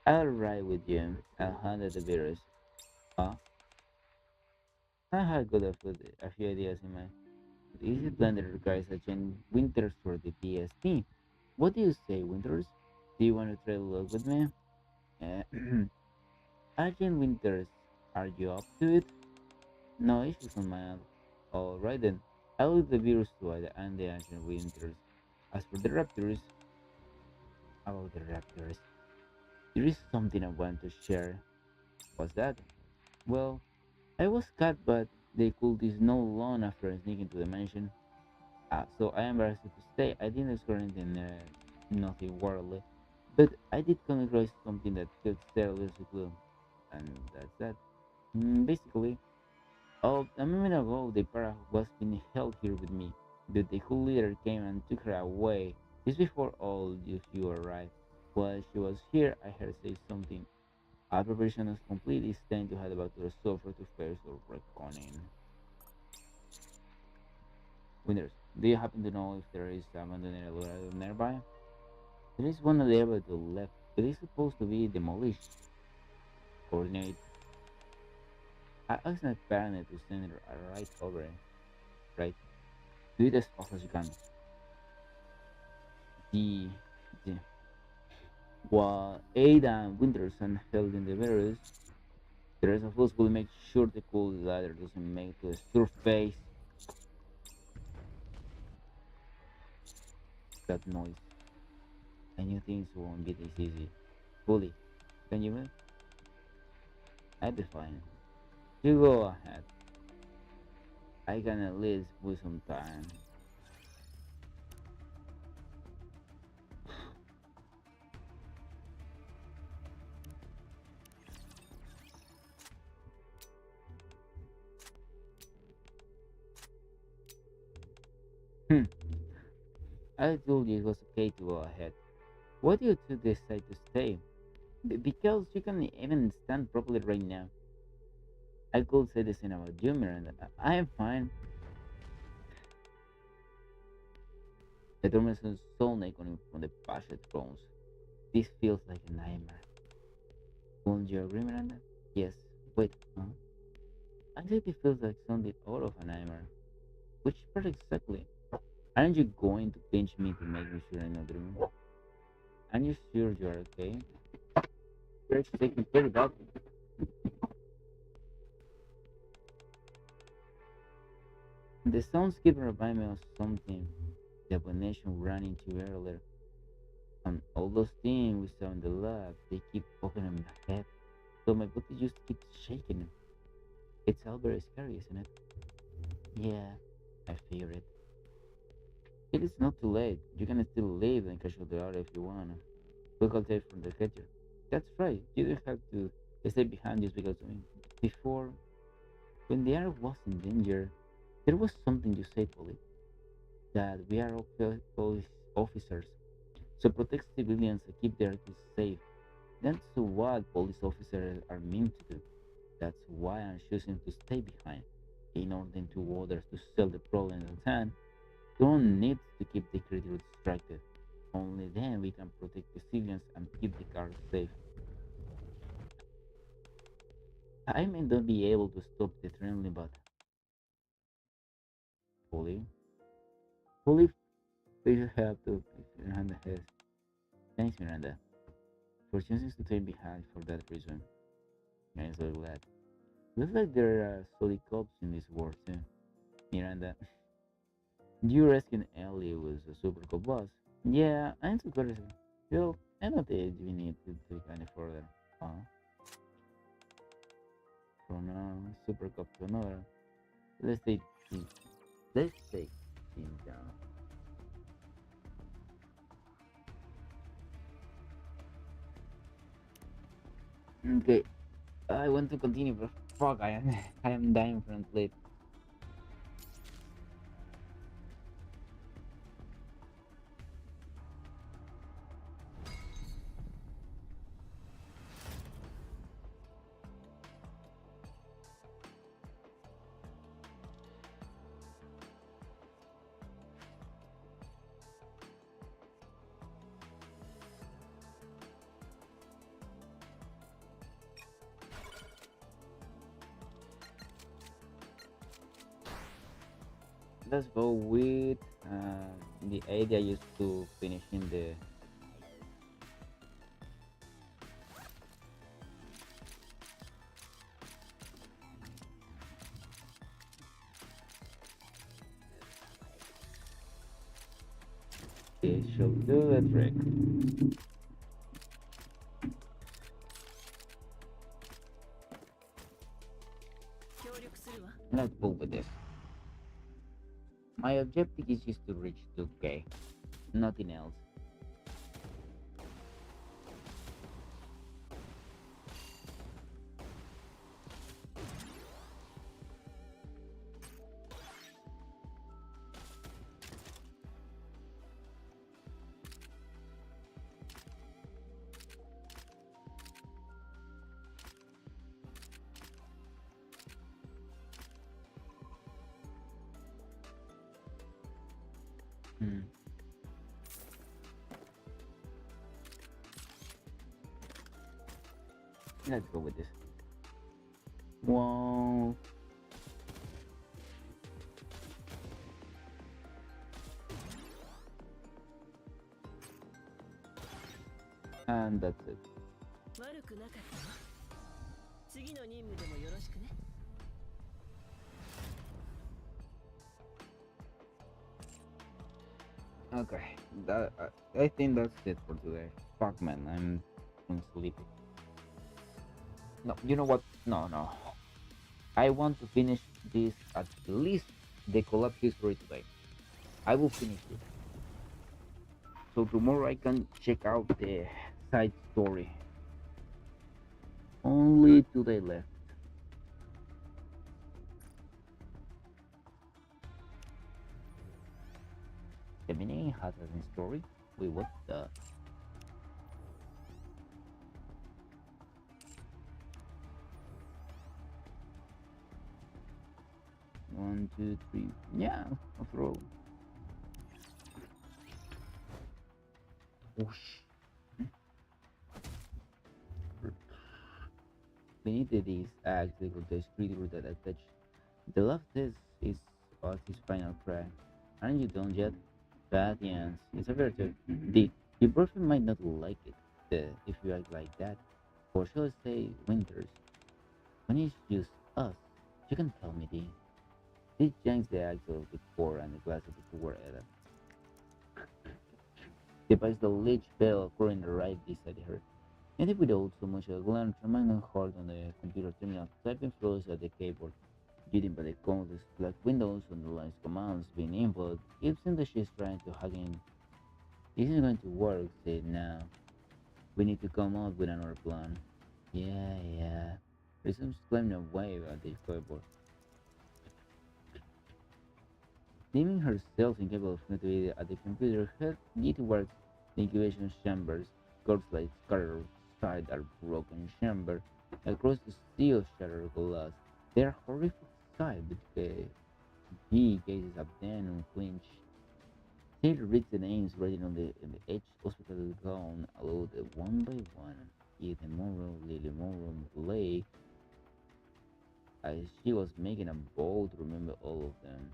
I'll ride with you. I'll handle the virus. Huh? I had got a few ideas in mind. The easy plan that requires a Jen Winters for the PSP. What do you say, Winters? Do you want to try to look with me? Uh, Agent Winters, are you up to it? No issues on my end. Alright then, I'll leave the virus to Ida and the Agent Winters. As for the Raptors, about the Raptors, there is something I want to share. What's that? Well, I was cut, but they could is no long after sneaking to the mansion. So I am embarrassed to say I didn't explore anything nothing worldly, but I did come across something that could share a little clue, and that's that. Basically, a moment ago, the para was being held here with me, but the whole leader came and took her away just before all of you arrived. While she was here, I heard say something. Our preparation is complete. It's time to head back to the sofa to face the reckoning. Winters, do you happen to know if there is abandoned elevator nearby? There is one elevator to the left, but it's supposed to be demolished. Coordinate. I asked my parent to send it right over it. Right? Do it as fast as you can. The, the while Ada and Winters and held in the barrels, the rest of us will make sure the cool ladder doesn't make to the surface. That noise. I knew things won't be this easy. Fully. Can you move? I'll be fine. You go ahead. I can at least put some time. Hmm. I told you it was okay to go ahead. Why do you two decide to stay? Because you can even stand properly right now. I could say the same about you, Miranda. I am fine. The Dormison sound echoing from the passage groans. This feels like a nightmare. Won't you agree, Miranda? Yes. Wait, huh? Anxiety feels like something out of a nightmare. Which part exactly? Aren't you going to pinch me to make me sure I'm not dreaming? Are you sure you're okay? You're taking care of that. The sounds keep reminding me of something the abomination ran into earlier. And all those things we saw in the lab, they keep popping in my head. So my body just keeps shaking. It's all very scary, isn't it? Yeah, I fear it. It is not too late. You can still leave and catch the other if you want. We can take from the catcher. That's right. You don't have to stay behind just because of me. Before, when the air was in danger, there was something you said, Polly, that we are all police officers. So protect civilians and keep their kids safe. That's what police officers are meant to do. That's why I'm choosing to stay behind. In order to others to solve the problem at hand, don't need to keep the creature distracted. Only then we can protect the civilians and keep the cars safe. I may not be able to stop the trembling, but fully, fully, please have to Miranda has. Thanks, Miranda, for choosing to stay behind for that reason. I'm so glad. Looks like there are solid cops in this war too. Miranda, you rescued Ellie with a super cop boss. Yeah, I'm so curious. Well, I don't think we need to take any further. Uh, from one super cop to another. Let's take him. Let's take him down. Okay, I want to continue, but fuck, I am I am dying from sleep. Let's go with the idea used to finishing the. It should do the trick. 協力するわ。 Let's go with this. My objective is just to reach 2K, nothing else. Hmm. Let's go with this. Wow. And that's it. 悪くなかったわ。次の任務でもよろしくね。Okay, that I think that's it for today. Fuck man, I'm sleepy. No, you know what? No, no. I want to finish this at least the collab history today. I will finish it. So tomorrow I can check out the side story. Only 2 days left. The mini has a story. Wait, what the? One, two, three. Yeah, after all. Whoosh. Beneath these acts, the street route that attach. The last is about his final cry. Aren't you done yet? Bad ends. It's a virtue. The boyfriend might not like it if you act like that. Or shall I say, Winters. When it's just us, you can tell me, D. He yanks the axe of the core and the glass of the poor Ella. Device the lich bell occurring right beside her. And if without so much a glance, remaining hard on the computer terminal, typing flows at the keyboard. Reading by the countless black windows on the lines commands being input, it seems that she's trying to hack in. This isn't going to work, said now. We need to come up with another plan. Yeah, yeah. Resumes climbing away at the keyboard. Deeming herself incapable of connectivity at the computer, her it works the incubation chambers, corpse lights scattered outside our broken chamber, across the steel shattered glass. They are horrific sight, but he gazes up then unflinch. Taylor reads the names written on the edge hospital gown aloud one by one. Ethan Morrow, Lily Morrow, Blake. As she was making a bold to remember all of them.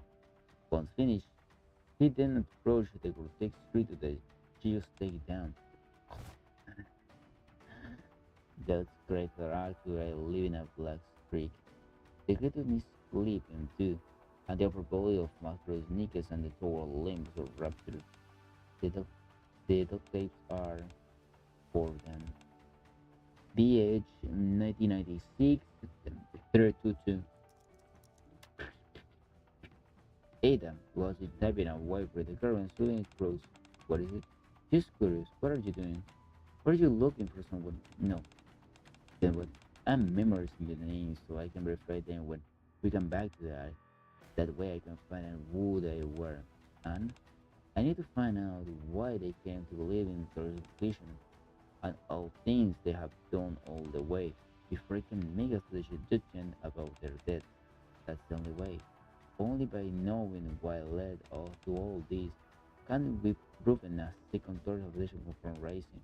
Once finished, he then approached the grotesque street that she just take down. That crater accurate leaving a black streak. The creature is sleeping too, and the upper body of Macro's knees and the tower limbs are ruptured. The duct tapes are for them. BH 1996 322. Ada was typing away for the current student cross. What is it? Just curious. What are you doing? Are you looking for someone? No. Then what? I'm memorizing the names so I can verify them when we come back to that. That way I can find out who they were. And I need to find out why they came to believe in their vision and all things they have done all the way before I can make a judgment about their death. That's the only way. Only by knowing what led us to all this can we proven a second third of from rising.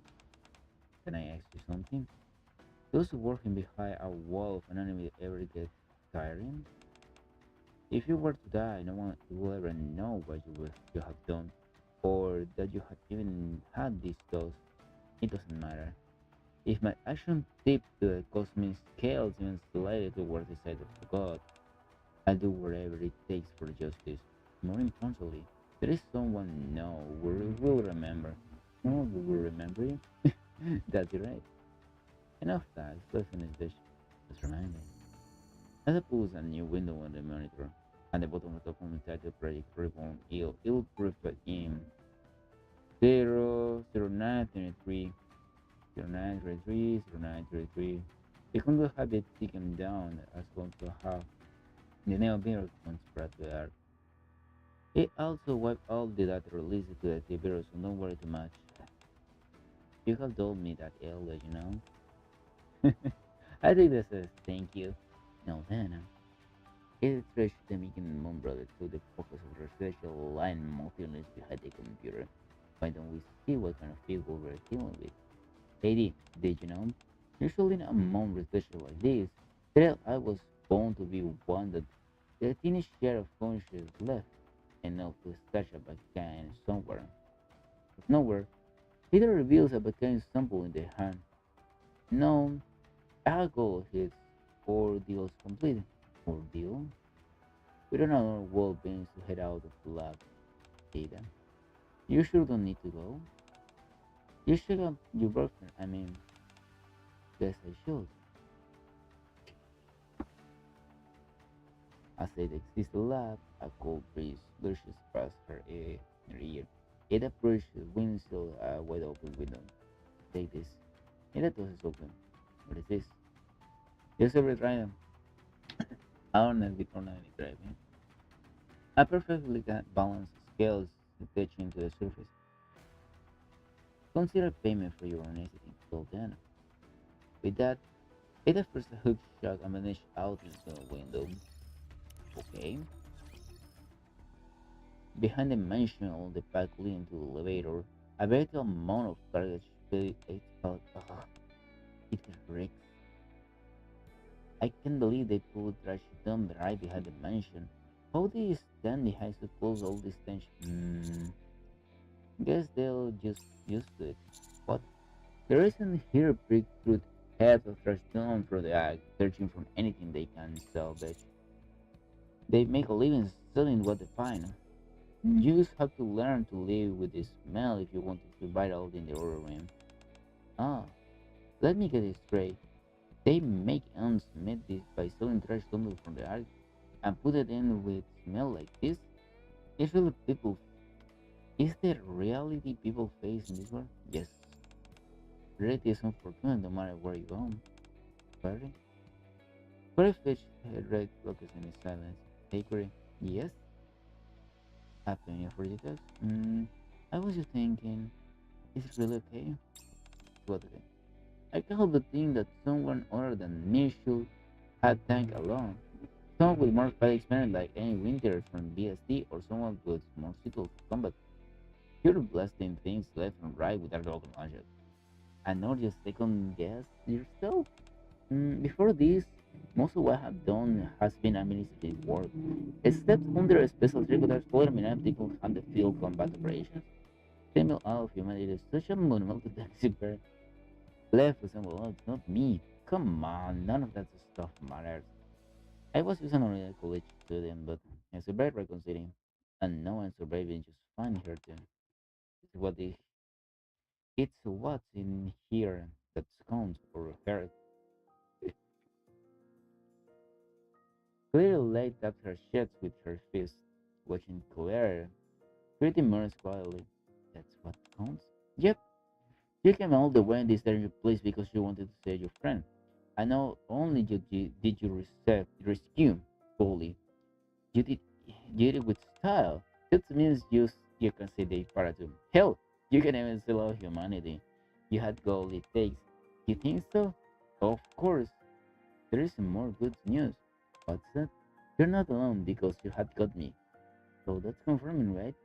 Can I ask you something? Does working behind a wall of anonymity ever get tiring? If you were to die, no one will ever know what you have done, or that you have even had these thoughts. It doesn't matter. If my action tipped the cosmic scales even slightly toward the side of God, I'll do whatever it takes for justice. More importantly, there is someone now who will remember. Someone who will remember you. That's right. Enough facts. Let's finish this. Let's remind me. As I pulls a new window on the monitor, at the bottom of the phone title project reborn ill prepared in 0933 0933 0933. The Congo habit taken down as going to have the neo-virus spread to the earth. It also wiped all the data released to the virus, so don't worry too much. You have told me that earlier, you know? I think this is thank you. No, then. It stretched the making Moon Brother to the focus of research line motionless behind the computer. Why don't we see what kind of people we're dealing with? Lady, did you know? Usually in a mom researcher like this, still I was born to be one that the tiny share of conscience left enough to scratch a backhand somewhere. But nowhere, Peter reveals a backhand sample in the hand. No, alcohol his ordeal's complete. Ordeal? We don't know our world beings to head out of the lab, Ada. You sure don't need to go? You should have your boyfriend. I mean, guess I should. As it exists the lab, a cold breeze brushes past her ear. Ada pushes the windshield a wide open window. Take this. Ada tosses open. What is this? Just a retry. Arnold with ordinary driving. A perfectly balanced scales touching to the surface. Consider payment for your honesty, told Anna. With that, Ada first a hook shot and vanished out into the window. Okay. Behind the mansion on the back leading to the elevator, a veritable amount of garbage filled it felt it reeks. I can't believe they put trash dump right behind the mansion. How do you stand behind to close all this tension? Guess they'll just used to it. What? There isn't here big truth heads of trash dump from the act, searching for anything they can salvage. They make a living selling what they find. You just have to learn to live with the smell if you want to survive out in the other room. Ah, let me get this straight. They make ends meet this by selling trash dumps from the ark and put it in with smell like this? Is really people is there reality people face in this world? Yes. Reality is unfortunate no matter where you go. Barry? Corey Fish had red focus in his silence. Hey Corey. Yes? Happening for you guys? I was just thinking, is it really okay? What okay? I can't help but think that someone other than me should have tanked along. Someone with more fight experience like any Winter from BSD or someone with more skills for combat. You're blasting things left and right without rocket launcher. And not just second guess yourself. Before this, most of what I've done has been administrative work. Except under a special circumstance, other people on the field combat operations. Female out of humanity is such a monumental expert. Left with someone else, not me. Come on, none of that stuff matters. I was just an ordinary college student, but I survived reconciling. And now I'm surviving just fine here too. It's what the, it's what's in here that counts for her. Claire laid tapped her chest with her fist, watching Claire pretty much quietly. That's what counts? Yep, you came all the way in this terrible place because you wanted to save your friend. I know only did you rescue fully. You did it with style. That means you can say they paradigm. Hell, you can even sell out humanity. You had all it takes. You think so? Of course. There is more good news. What's that? You're not alone because you had got me. So that's confirming, right?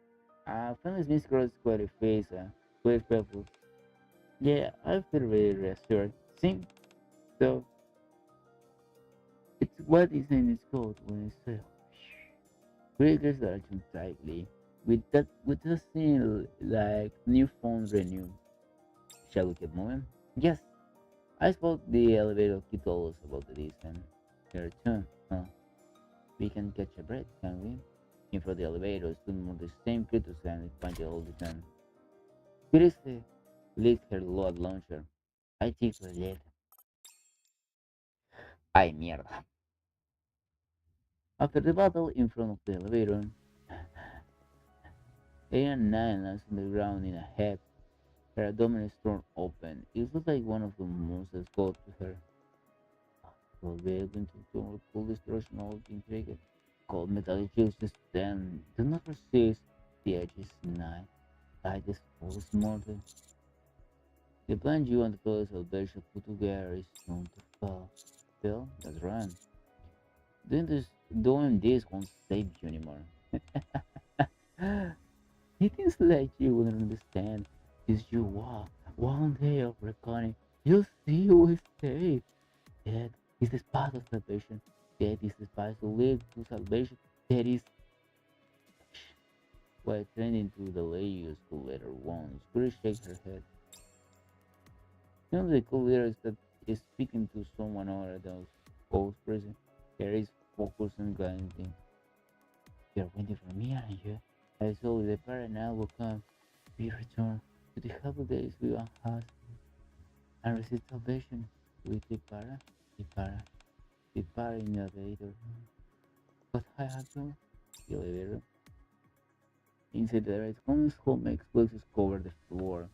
Finally, Miss Cross quite a face, quite careful. Yeah, I feel very reassured. See? So, it's what is in its code when it's triggers the action tightly. With that scene like new phone renew. Shall we keep moving? Yes. I spoke the elevator key told us about the distance. Here too, huh? We can catch a break, can we? In front of the elevator stood more the same creatures and it pointed all the time. Curiously licked her load launcher. I think the lid. Ay mierda. After the battle in front of the elevator, A9 lands on the ground in a heap. Her abdomen is torn open. It looks like one of the monsters got to her. Will be able to full destruction all intrigued. Cold metallic shields to stand. Do not resist. The edge is nigh. Light is full mortal. The plan you and the fellows of Belgium put together is known to fall. Phil, that's right. Doing this Doing this won't save you anymore. It is like you wouldn't understand. Is you walk one day of reckoning, you'll see you will stay. That is the path of salvation. That is the path to lead to salvation. That is why turning to the lady school letter once. She shakes her head. You know the cool leader is that is speaking to someone other than old person. There is focus on guiding. You're waiting for me, aren't you? I saw the parent now will come. We return to the happy days we once had and receive salvation with the para in the elevator. What I have done, the elevator. Inside the right comes home explosives cover the floor.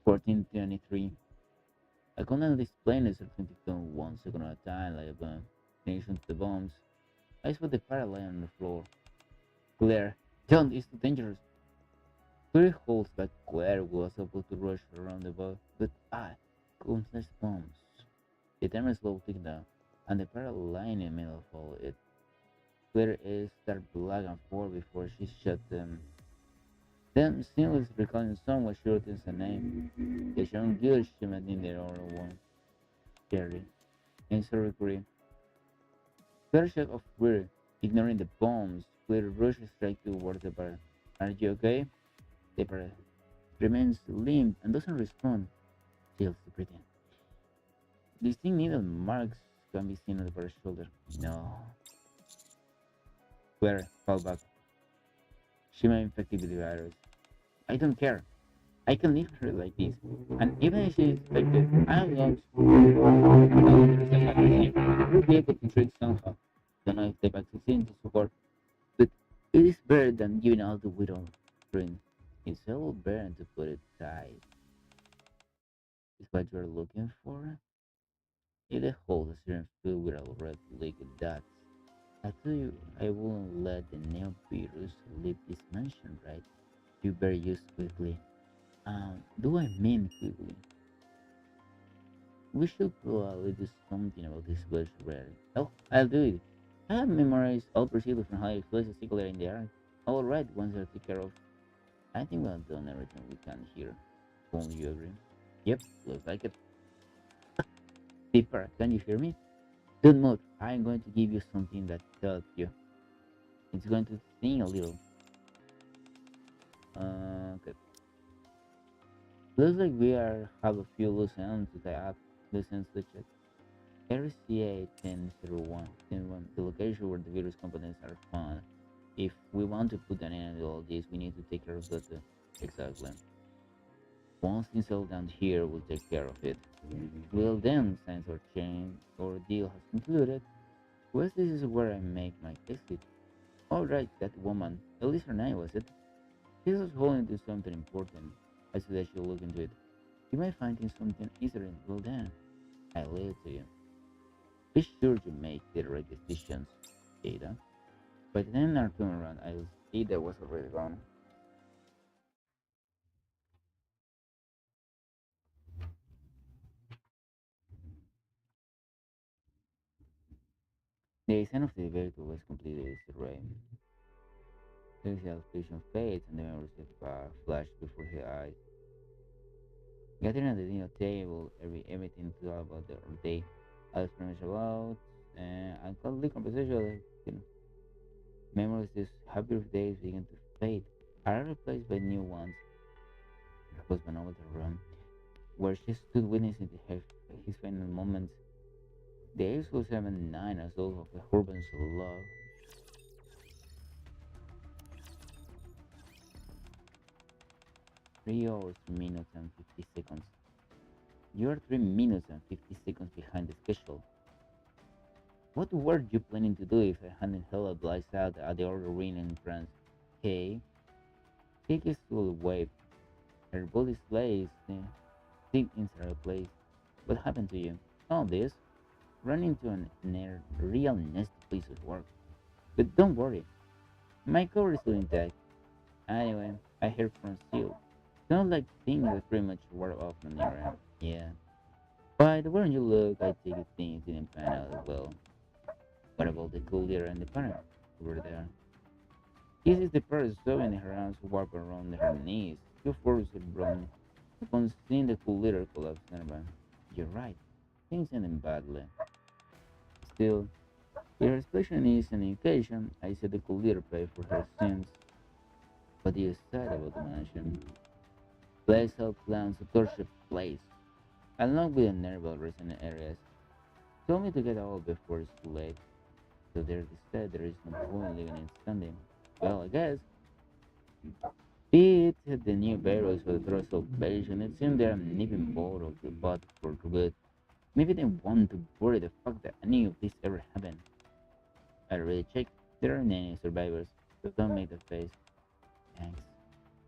1423. I couldn't explain it certainly film 1 second at a time like a bomb. Nation to the bombs. I saw the para lie on the floor. Claire, don't, it's too dangerous. Claire holds back. Claire was supposed to rush around the boat, but I couldn't touch bombs. The timer slowly ticking down, and the para lying in the middle of all it. Claire is started black and forth before she shut them. Then, seamless recalling someone shortens a name. The young girl she met in the other one. Jerry. And sorry, Claire. Claire shock of fear, ignoring the bombs. Claire rushes straight towards the para. Are you okay? The para remains limp and doesn't respond. Still breathing. Distinct needle marks can be seen on the para's shoulder. No. Claire, fall back. She may be infected with the virus. I don't care. I can leave her like this. And even if she is infected, I am going to we'll be able to treat somehow. Don't know if the vaccine to support, but it is better than giving out the widow drink. It's a little better to put it tight. Is what you're looking for? It holds a syringe filled with a red liquid dots. I tell you, I wouldn't let the new virus leave this mansion, right? You better use quickly. Do I mean quickly? We should probably do something about this bush rare. Oh, I'll do it. I have memorized all procedures from how to place a circular in the arc. Alright, once they're taken care of. I think we've done everything we can here. Won't you agree? Yep, looks like it. Deeper, can you hear me? Don't move. I'm going to give you something that tells you. It's going to sting a little. Okay. Looks like we have a few loose ends to tie up. Loose ends to check. RCA 1001, the location where the virus components are found. If we want to put an end to all this, we need to take care of that. Exactly. Once things settle down here, we'll take care of it. Well then, since our chain or deal has concluded, well, this is where I make my exit. Alright, that woman. At least her name was it. She was holding to something important. I suggest you look into it. You might find in something easier. Well then, I leave it to you. Be sure to make the right decisions, Ada. By the time I come around, Ada was already gone. The design of the vehicle was completely disarray. The station fades and the memories of flash before her eyes. Gathering at the dinner table, everything to talk about the day I was pretty much about, and ungodly conversation, you know, memories of happier days began to fade, are replaced by new ones. Her husband over the room, where she stood witnessing his final moments. The age was 79 as those of a husband's love. 3 hours, minutes, and 50 seconds. You are 3 minutes and 50 seconds behind the schedule. What were you planning to do if I hadn't held up lights out at the order ring in France? Kay? Kay is full of wave. Her body slays deep inside her place. What happened to you? All this? Run into a real nasty piece of work. But don't worry, my cover is still intact. Anyway, I heard from Seal. Sounds like things are pretty much wore off on your end. Yeah. But when you look, I take things in the panel as well. What about the cool leader and the panel over there? This is the person sewing her arms warp around her knees. You force it, Brown. Upon seeing the cool leader collapse, Nerva. You're right. Things ended badly. Still, if her expression is an indication, I said the cool leader paid for her sins. What do you said about the mansion? Place out plans to torch the place, along with the nerval resonant areas. Told me to get out before it's too late. So there they said there is no point leaving it standing. Well, I guess. Pete had the new barrels for the thrust salvation. It seemed they're nipping both of the butt for good. Maybe they want to bury the fact that any of this ever happened. I really checked. There aren't any survivors, so don't make the face. Thanks.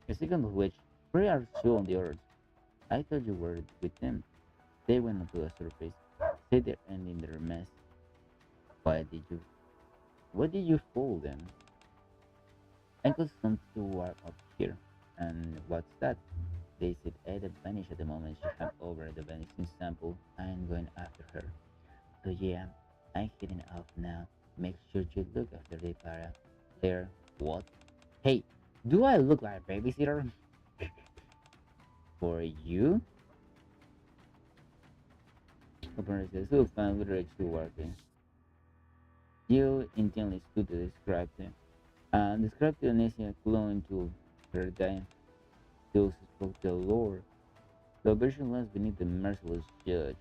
A second of which, where are you on the others? I thought you were with them. They went onto the surface. Said they're ending their mess. Why did you? What did you fool them? I got some to are up here. And what's that? They said Ada vanished at the moment she handed over the vanishing sample. I'm going after her. So yeah, I'm heading off now. Make sure you look after the para. Claire, what? Hey, do I look like a babysitter? For you? Apparently says, so fine with Rex working. You intently stood to describe them. And described the Anisia clung to her dying. Those spoke the Lord. The version lies beneath the merciless judge.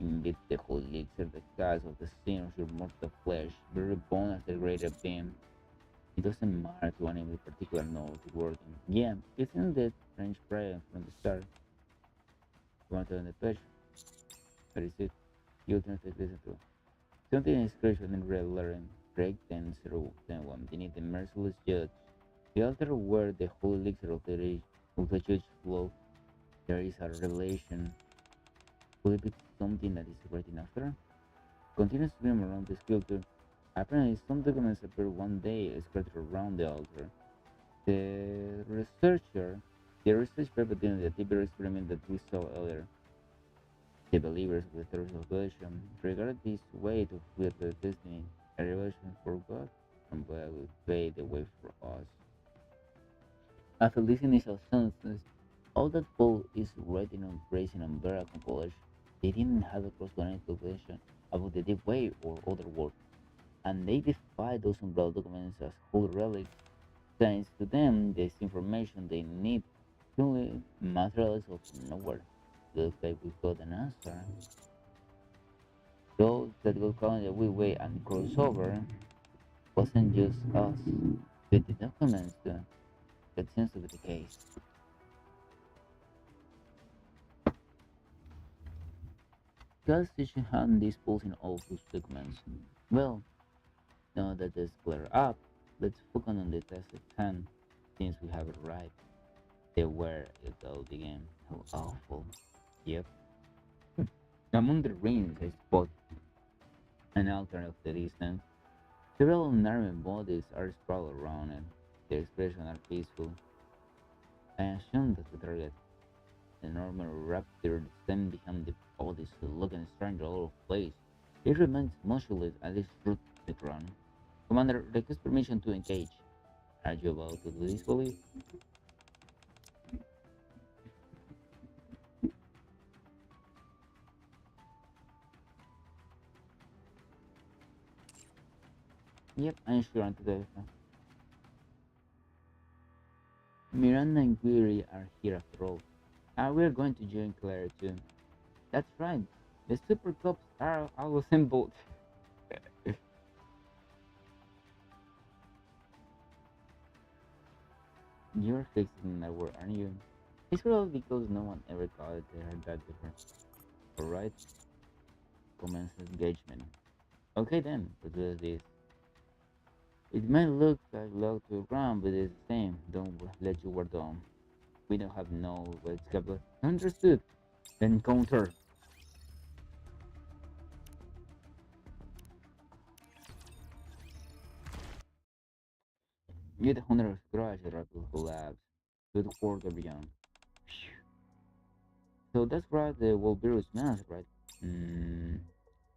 Indeed, the holy elixir, the cause of the sin of your mortal flesh, be reborn as the greater being. It doesn't matter to any particular node working. Yeah, it's in the French prayer from the start. You want to on the page? That is it. You turn to listen to. Something is scratched in red lettering. Break 1001 beneath the merciless judge. The altar where the holy elixir of the judge flow. There is a revelation. Could it be something that is writing after? Continues to swim around the sculpture. Apparently, some documents appear one day scattered around the altar. The researcher, the research paper did the typical experiment that we saw earlier. The believers of the third salvation regarded this way to fulfill their destiny, a revelation for God, and God will pave the way for us. After this initial census, all that Paul is writing on praising Umbrella accomplished, they didn't have a cross-connected conclusion about the deep way or other world, and they defied those umbrella documents as holy relics. Thanks to them, this information they need truly materialized out of nowhere. Looks like we got an answer. Those that got caught in the way and crossover wasn't just us. With the documents, that seems to be the case. Gas station had disposing all those documents. Well, now that it's cleared up, let's focus on the task at hand, since we have arrived. They were it all began. How awful. Yep. Among the ruins, I spot an altar of the distance. Several unarmed bodies are sprawled around it. Their expressions are peaceful. I assume that the target, the normal raptor, stand behind the bodies, looking strange all over the place. It remains motionless as it roots the ground. Commander, request permission to engage. Are you about to do this, fully? Yep, I'm sure I'm to do. Miranda and Query are here after all. We're going to join Claire too. That's right. The super cops are all assembled. You're fixing that word, aren't you? It's probably because no one ever thought they are that different. Alright, commence engagement. Okay then, let's do this. It might look like log to the ground, but it's the same. Don't let you ward down. We don't have no what's covered. Understood. Encounter. Get a hundred scratch rapid collapse to the quarter beyond. Phew. So that's right, the Wolverine smells, right? Mm,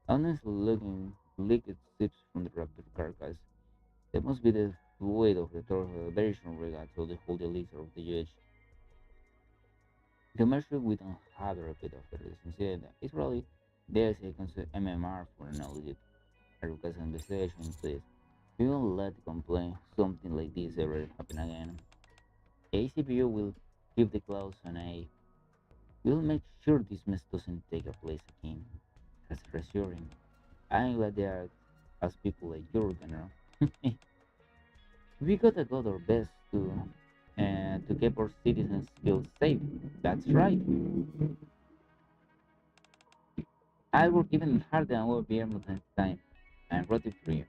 honestly, looking liquid sips from the raptor carcass. That must be the fluid of the torso, very strong regard to the whole elixir of the judge. Commercial we don't have a repeat of the incident. It's really there's a concept MMR for an audit. A request investigation, please. We won't let complain something like this ever happen again. ACPU will keep the clause on A. We'll make sure this mess doesn't take a place again. That's reassuring. I'm glad there are as people like you, General. We gotta go our best to keep our citizens feel safe. That's right. I work even harder and will be able to time. I'm rooting for you.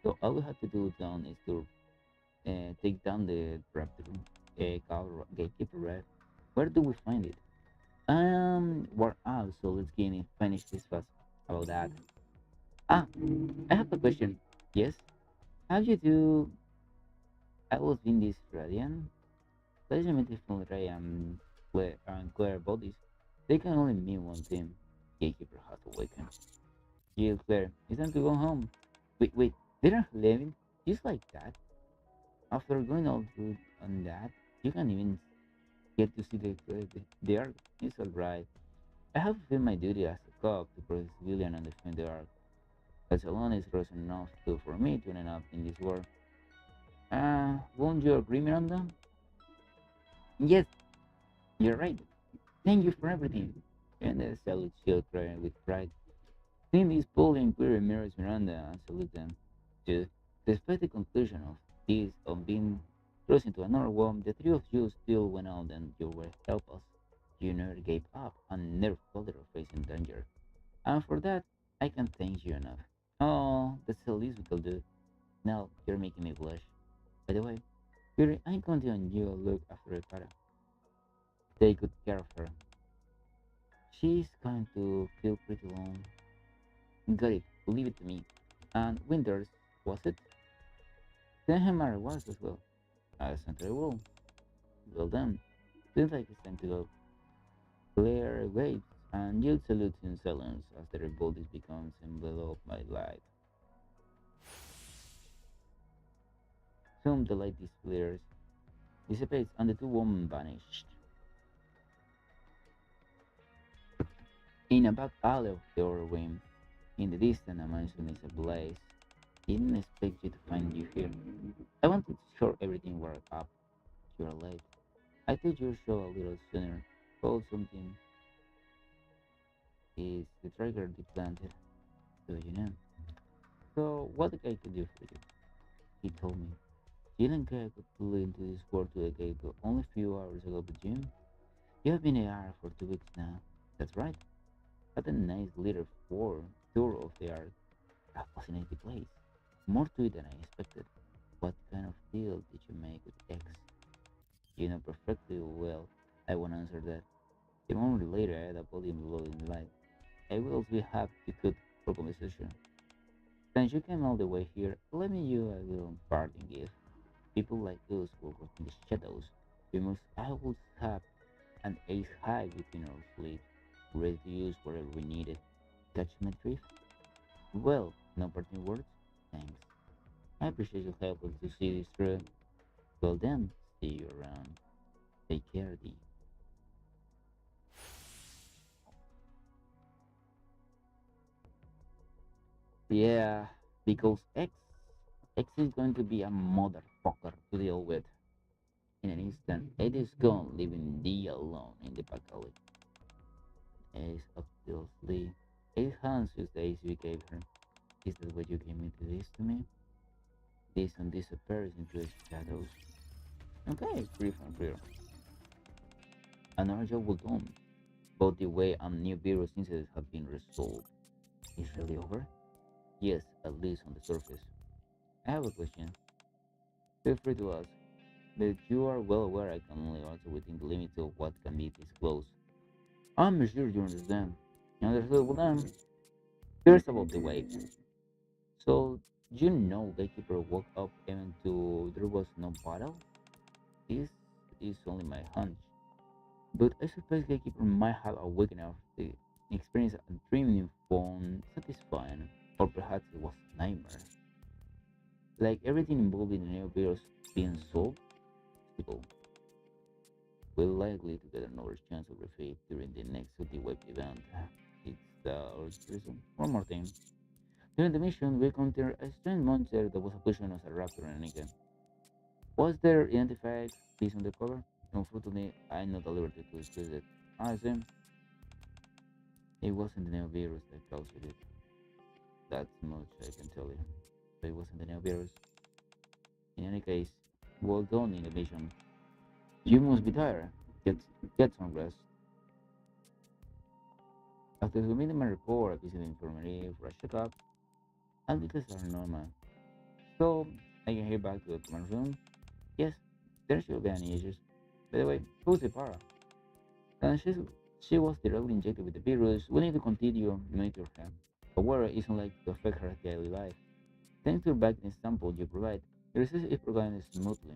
So all we have to do down is to take down the raptor gatekeeper, right? Where do we find it? We're out, so let's get in finish this fast about that. Ah, I have a question. Yes, how you do? I was in this radiant. Legitimately from Ray and Claire bodies. They can only mean one thing. Gatekeeper has awakened. Jill, Claire, it's time to go home. Wait, they're leaving just like that. After going all through on that, you can't even get to see the arc. It's alright. I have fulfilled my duty as a cop to protect civilian and defend the arc. That alone is reason enough for me to end up in this war. Won't you agree, Miranda? Yes, you're right. Thank you for everything. And the salute shield crying with pride. Seeing these Pauline Query mirrors Miranda and salute them. To despite the conclusion of this on being thrust into another one, the three of you still went out and you were help us. You never gave up and never faltered or facing danger. And for that, I can't thank you enough. Oh, that's the least we could do. Now you're making me blush. By the way, Query, I'm counting on you to look after Ricardo. Take good care of her. She's going to feel pretty alone. Got it, leave it to me. And Winters, was it? Denhammer was as well. As Santa will. Well done. Seems like it's time to go. Claire waves and yields salutes in silence as the bodies becomes enveloped by light. Soon the light disappears, dissipates, and the two women vanished. In a back alley of the other wing, in the distance, a mansion is ablaze. Didn't expect you to find you here. I wanted to sure everything were up. You're late. I thought you'd show a little sooner. Call something is the trigger deplanted. So you know. So what the guy could do for you? He told me. Dylan could pull into this world to the gate only a few hours ago, but Jim, you have been AR for 2 weeks now. That's right. Had a nice little tour of the art. A fascinating place. More to it than I expected. What kind of deal did you make with X? You know perfectly well I won't answer that. A moment later, I had a volume below in the light. I will be happy to cook for conversation. Since you came all the way here, let me you a little parting gift. People like us who work in the shadows, we must always have an ace high within our fleet, ready to use wherever we need it. Catch my drift? Well, no parting words? Thanks. I appreciate your help to see this through. Well then, see you around. Take care, D. Yeah, because X is going to be a motherfucker to deal with. In an instant, Ed is gone, leaving D alone in the back alley. Ace obviously. Ace hands used the ace you gave her. Is that what you came into this to me? This one disappears into the shadows. Okay, brief and clear. Another job well done. Both the way and new virus incidents have been resolved. Is really over? Yes, at least on the surface. I have a question. Feel free to ask, but you are well aware I can only answer within the limits of what can be disclosed. I'm sure you understand. Understood? Well then, here's about the way. So, you know Gatekeeper woke up even though there was no battle? This is only my hunch. But I suspect Gatekeeper might have awakened after the experience a dream you found satisfying, or perhaps it was a nightmare. Like everything involved in the new virus being solved, people will likely to get another chance of refit during the next Web event. It's the reason. One more thing. During the mission, we encountered a strange monster that was positioned as a raptor and a nikke. Was there identified piece on the cover? Unfortunately, I'm not at liberty to discuss it. I assume it wasn't the new virus that caused it. That's much I can tell you. But it wasn't the new virus. In any case, well done in the mission. You must be tired. Get, get some rest. After submitting my report, I visited the infirmary for a checkup, and because are normal. So, I can head back to the command room. Yes, there should be any issues. By the way, who's the para? And she was directly injected with the virus. We need to continue monitor her. However, it isn't like to affect her daily life. Thanks to the vaccine sample you provide, the research is progressing smoothly.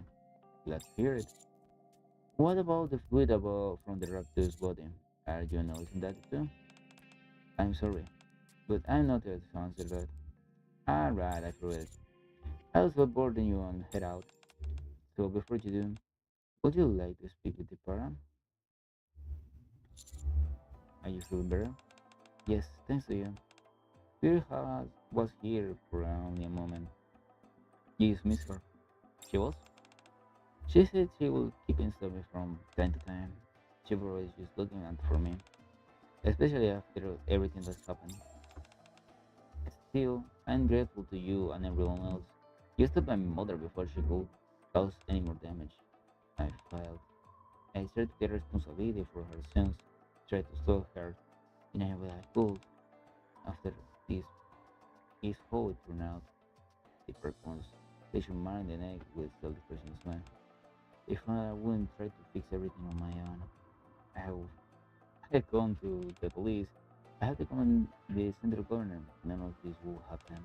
Glad to hear it. What about the fluid above from the raptor's body? Are you noticing that too? I'm sorry, but I'm not here to answer that. Alright, I forgot. I'll stop boarding you and head out. So before you do, would you like to speak with the para? Are you feeling better? Yes, thanks to you. Peter was here for only a moment. You just missed her. She was? She said she will keep in touch from time to time. She was always just looking out for me, especially after everything that's happened. Still, I'm grateful to you and everyone else. You stopped my mother before she could cause any more damage. I failed. I tried to take responsibility for her sins, tried to stop her in any way I could. After this is how it turned out. The purpose. They should marry the neck with self-depression smile. If I wouldn't try to fix everything on my own, I have I had gone to the police. I had to command the central governor. None of this will happen.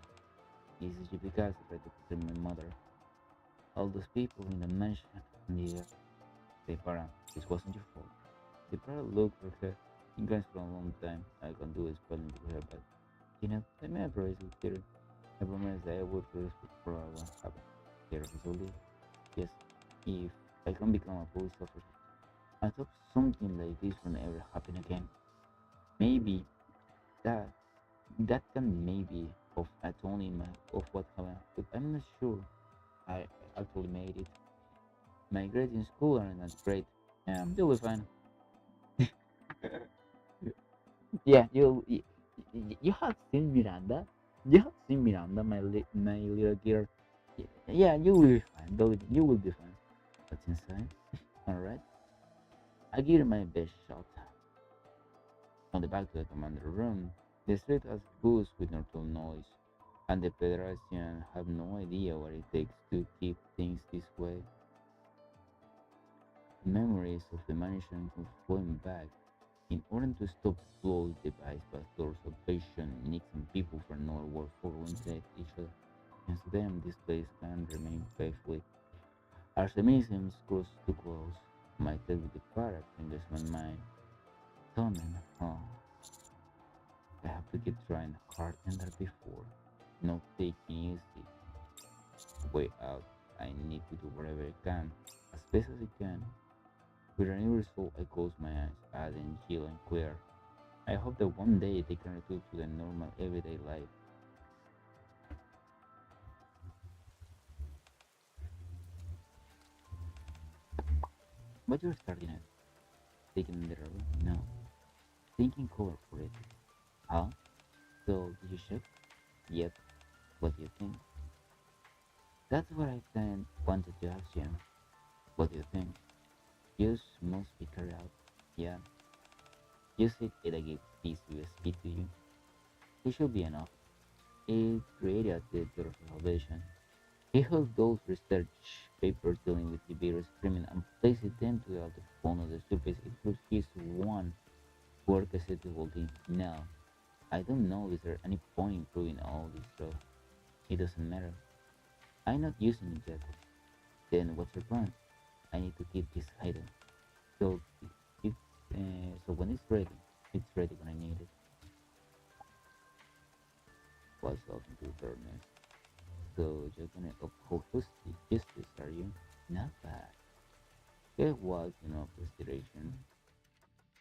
This is just because I tried to protect my mother. All those people in the mansion, the they para. This wasn't your fault. The para looked for her. In guys for a long time. I can do is calling to her, but I made a promise with her. I promised that I would respect for what happened. Care of his old. Yes, if I can become a police officer, I hope something like this will never happen again. Maybe that that can maybe of atoning of what happened, but I'm not sure I actually made it. My grades in school are not great. You'll be fine. Yeah, you have seen Miranda. You have seen Miranda, my little girl. Yeah, you will be fine. You will be fine. What's inside? All right. I give it my best shot. On the back to the commander room, the street has booths with no noise, and the pedestrians have no idea what it takes to keep things this way. Memories of the mansion come flowing back. In order to stop flows devised by Thor's salvation, Nix and people from another world follow inside each other. Thanks to them, this place can remain faithfully. As the museums grows too close, my tale with the parrot enters my mind. Summon, oh, I have to keep trying harder than before. Not taking easy way out. I need to do whatever I can, as best as I can. With a new result, I close my eyes, adding chill and clear. I hope that one day they can return to their normal everyday life. But you're starting it. Taking the road? No. Thinking cover for it. Huh? So, did you check? Yep. What do you think? That's what I wanted to ask you. What do you think? Use must be carried out. Yeah. Use it I gave this USB to you. It should be enough. It created the Dora Salvation. He held those research papers dealing with the virus experiment and placed them to the other phone of the surface. It was his one work as it will be now. I don't know is there any point in proving all this stuff. It doesn't matter. I'm not using it yet. Then what's your plan? I need to keep this hidden. So keep So when it's ready when I need it. What's up into fairness? So you're gonna uphold justice, are you? Not bad. There was enough consideration.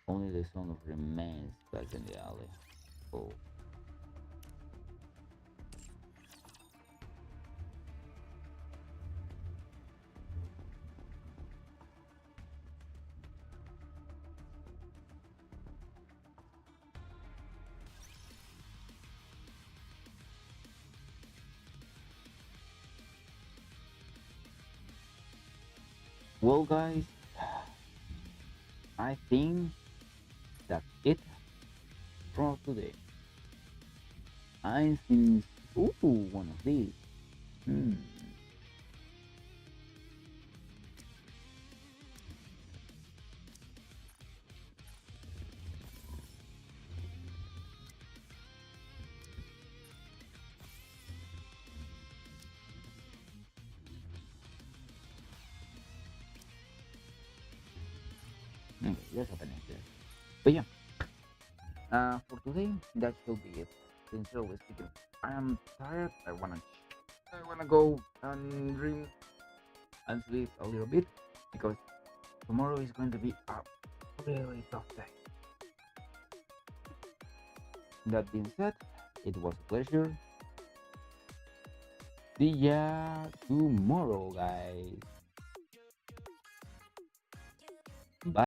Only the son of remains back in the alley. Oh. Well, guys, I think that's it for today. I think, ooh, one of these. Hmm. Okay, let's open it there. But yeah, for today, that should be it. Sincerely speaking, I am tired. I wanna go and dream and sleep a little bit because tomorrow is going to be a really tough day. That being said, it was a pleasure. See ya tomorrow, guys.